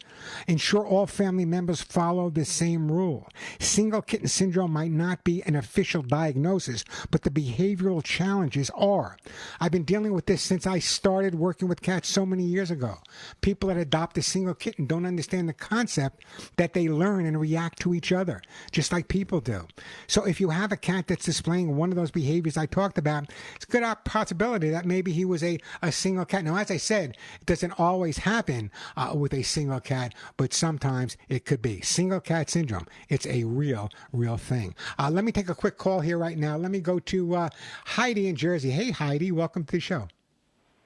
Ensure all family members follow the same rule. Single kitten syndrome might not be an official diagnosis, but the behavioral challenges are. I've been dealing with this since I started working with cats so many years ago. People that adopt a single kitten don't understand the concept that they learn and react to each other, just like people do. So if you have a cat that's displaying one of those behaviors I talked about, it's a good possibility that maybe he was a single cat. Now, as I said, it doesn't always happen with a single cat, but sometimes it could be. Single cat syndrome. It's a real thing. Let me take a quick call here right now. Let me go to Heidi in Jersey. Hey, Heidi, welcome to the show.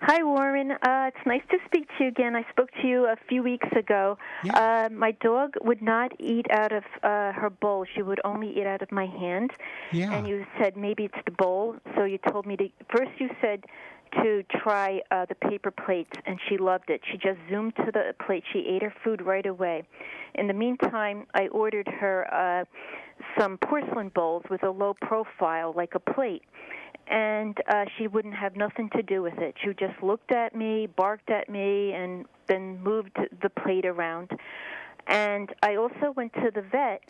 Hi, Warren. It's nice to speak to you again. I spoke to you a few weeks ago. Yeah. My dog would not eat out of her bowl. She would only eat out of my hand. Yeah. And you said maybe it's the bowl. So you told me first you said to try the paper plates, and she loved it. She just zoomed to the plate. She ate her food right away. In the meantime, I ordered her some porcelain bowls with a low profile, like a plate. And she wouldn't have nothing to do with it. She just looked at me, barked at me, and then moved the plate around. And I also went to the vet,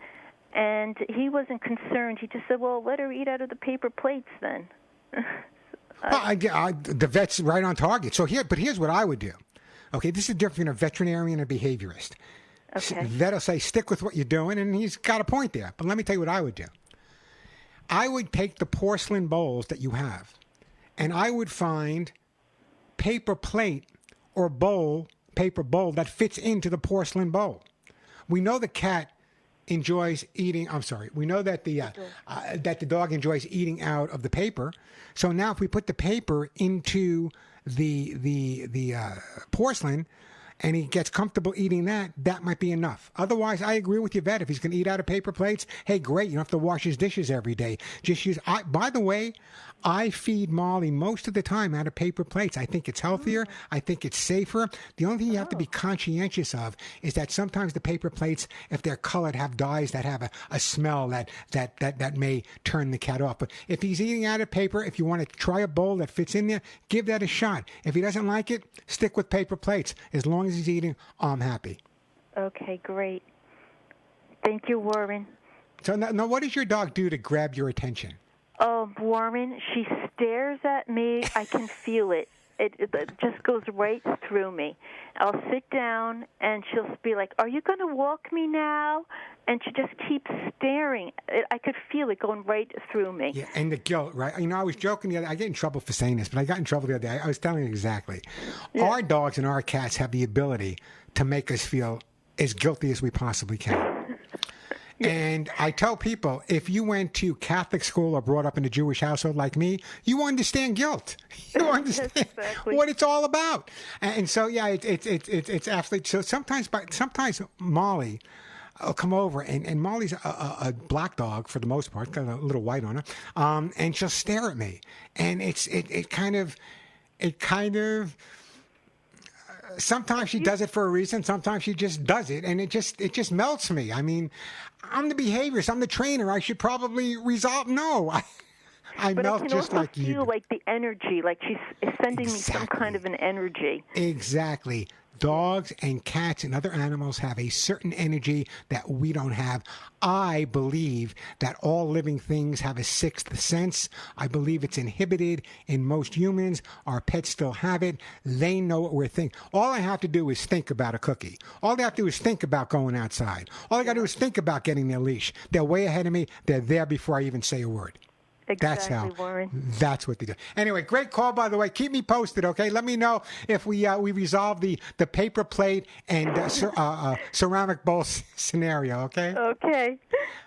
and he wasn't concerned. He just said, well, let her eat out of the paper plates then. Well, the vet's right on target. So here's what I would do. Okay, this is different between a veterinarian and a behaviorist. Okay. Vet will say, stick with what you're doing, and he's got a point there. But let me tell you what I would do. I would take the porcelain bowls that you have, and I would find paper plate or paper bowl that fits into the porcelain bowl. We know the cat enjoys eating. We know that that the dog enjoys eating out of the paper. So now, if we put the paper into the porcelain, and he gets comfortable eating that, that might be enough. Otherwise, I agree with your vet. If he's going to eat out of paper plates, hey, great. You don't have to wash his dishes every day. Just use, by the way, I feed Molly most of the time out of paper plates. I think it's healthier. I think it's safer. The only thing you have to be conscientious of is that sometimes the paper plates, if they're colored, have dyes that have a smell that may turn the cat off. But if he's eating out of paper, if you want to try a bowl that fits in there, give that a shot. If he doesn't like it, stick with paper plates. As long as he's eating, I'm happy. Okay, great. Thank you, Warren. So now what does your dog do to grab your attention? Oh, Warren, she stares at me. I can feel it. It just goes right through me. I'll sit down, and she'll be like, are you going to walk me now? And she just keeps staring. I could feel it going right through me. Yeah, and the guilt, right? You know, I was joking the other day. I get in trouble for saying this, but I got in trouble the other day. I was telling you exactly. Yeah. Our dogs and our cats have the ability to make us feel as guilty as we possibly can. And I tell people, if you went to Catholic school or brought up in a Jewish household like me, you understand guilt. You understand exactly what it's all about. And so, yeah, it's absolutely. So sometimes Molly will come over, and Molly's a black dog for the most part, got a little white on her, and she'll stare at me, and it kind of. Sometimes she does it for a reason. Sometimes she just does it, and it just melts me. I mean, I'm the behaviorist. I'm the trainer. I should probably resolve. No, I melt just like you. But I can also feel like the energy, like she's sending me some kind of an energy. Exactly. Dogs and cats and other animals have a certain energy that we don't have. I believe that all living things have a sixth sense. I believe it's inhibited in most humans. Our pets still have it. They know what we're thinking. All I have to do is think about a cookie. All they have to do is think about going outside. All I got to do is think about getting their leash. They're way ahead of me. They're there before I even say a word. Exactly, Warren. That's what they do. Anyway, great call, by the way. Keep me posted, okay? Let me know if we resolve the paper plate and ceramic bowl scenario, okay? Okay.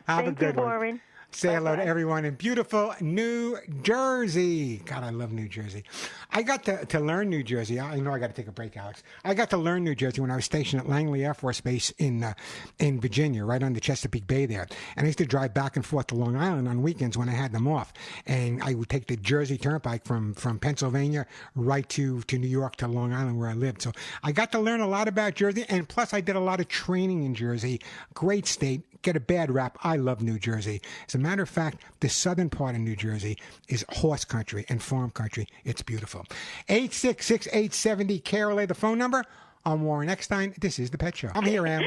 Have a good one. Warren. Say hello to everyone in beautiful New Jersey. God, I love New Jersey. I got to learn New Jersey. I know I got to take a break, Alex. I got to learn New Jersey when I was stationed at Langley Air Force Base in Virginia, right on the Chesapeake Bay there. And I used to drive back and forth to Long Island on weekends when I had them off. And I would take the Jersey Turnpike from Pennsylvania right to New York to Long Island where I lived. So I got to learn a lot about Jersey. And plus, I did a lot of training in Jersey. Great state. Get a bad rap. I love New Jersey. As a matter of fact, the southern part of New Jersey is horse country and farm country. It's beautiful. 866-870-KRLA, the phone number. I'm Warren Eckstein. This is The Pet Show. I'm here, Em.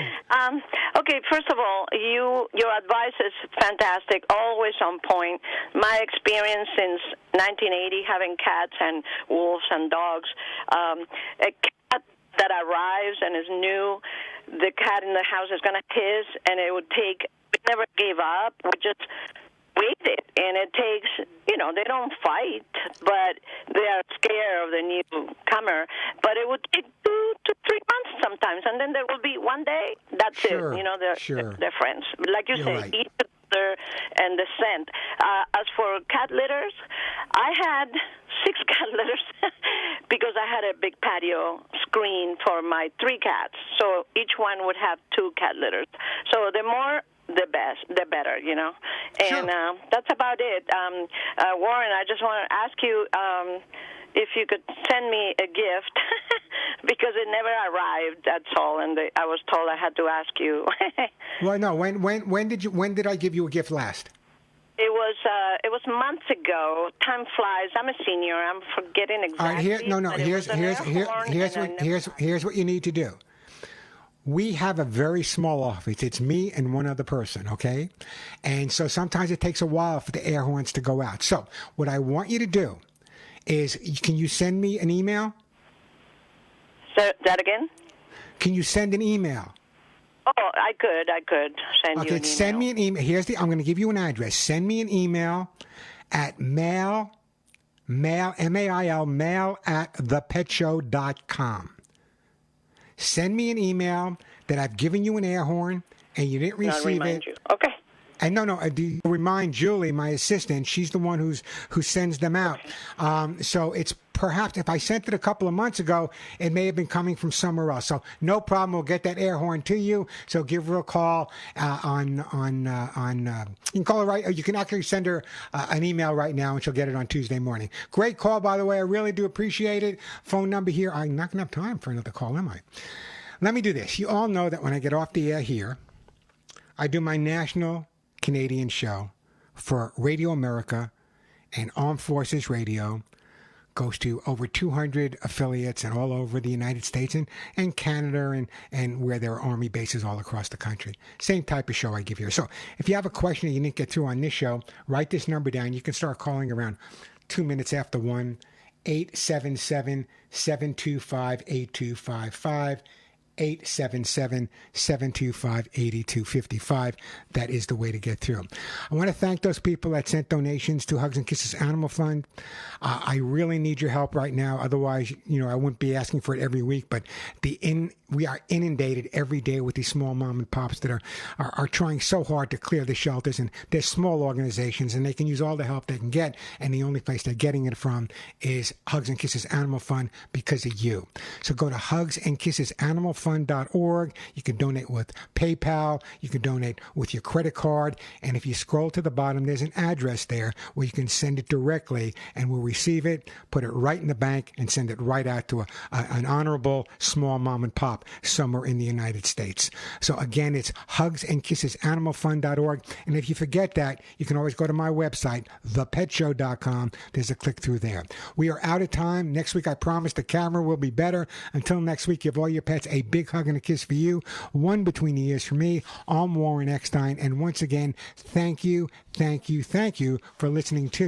Okay, first of all, your advice is fantastic, always on point. My experience since 1980, having cats and wolves and dogs, a cat that arrives and is new, the cat in the house is going to hiss, and it would take, we never gave up. We just waited, and it takes, they don't fight, but they are scared of the newcomer. But it would take 2 to 3 months sometimes, and then there will be one day, that's sure, it. They're friends. Like you say, right. Each other and the scent. As for cat litters, I had 6 cat litters because I had a big patio screen for my 3 cats. So each one would have 2 cat litters. So the more, the better, And sure. That's about it. Warren, I just want to ask you if you could send me a gift because it never arrived. That's all, and I was told I had to ask you. Well, no. When did I give you a gift last? It was months ago. Time flies. I'm a senior. I'm forgetting exactly. All right, here's what you need to do. We have a very small office. It's me and one other person, okay? And so sometimes it takes a while for the air horns to go out. So what I want you to do is, can you send me an email? So, that again? Can you send an email? Oh, I could send you an email. Okay, send me an email. I'm going to give you an address. Send me an email at mail at thepetshow.com. Send me an email that I've given you an air horn and you didn't receive it. You. Okay. And no, remind Julie, my assistant, she's the one who sends them out. So it's perhaps, if I sent it a couple of months ago, it may have been coming from somewhere else. So no problem, we'll get that air horn to you. So give her a call you can call her right, or you can actually send her an email right now, and she'll get it on Tuesday morning. Great call, by the way. I really do appreciate it. Phone number here. I'm not going to have time for another call, am I? Let me do this. You all know that when I get off the air here, I do my national Canadian show for Radio America and Armed Forces Radio. Goes to over 200 affiliates and all over the United States and Canada and where there are Army bases all across the country. Same type of show I give here. So if you have a question that you didn't get through on this show, write this number down. You can start calling around 2 minutes after 1, 877-725-8255. 877-725-8255. That is the way to get through. I want to thank those people that sent donations to Hugs and Kisses Animal Fund. I really need your help right now. Otherwise, I wouldn't be asking for it every week. But we are inundated every day with these small mom and pops that are trying so hard to clear the shelters. And they're small organizations, and they can use all the help they can get. And the only place they're getting it from is Hugs and Kisses Animal Fund because of you. So go to hugsandkissesanimalfund.org. You can donate with PayPal. You can donate with your credit card. And if you scroll to the bottom, there's an address there where you can send it directly, and we'll receive it, put it right in the bank, and send it right out to an honorable small mom and pop somewhere in the United States. So again, it's hugsandkissesanimalfund.org. And if you forget that, you can always go to my website, thepetshow.com. There's a click through there. We are out of time. Next week, I promise the camera will be better. Until next week, give all your pets a big hug and a kiss for you, one between the ears for me. I'm Warren Eckstein, and once again, thank you for listening to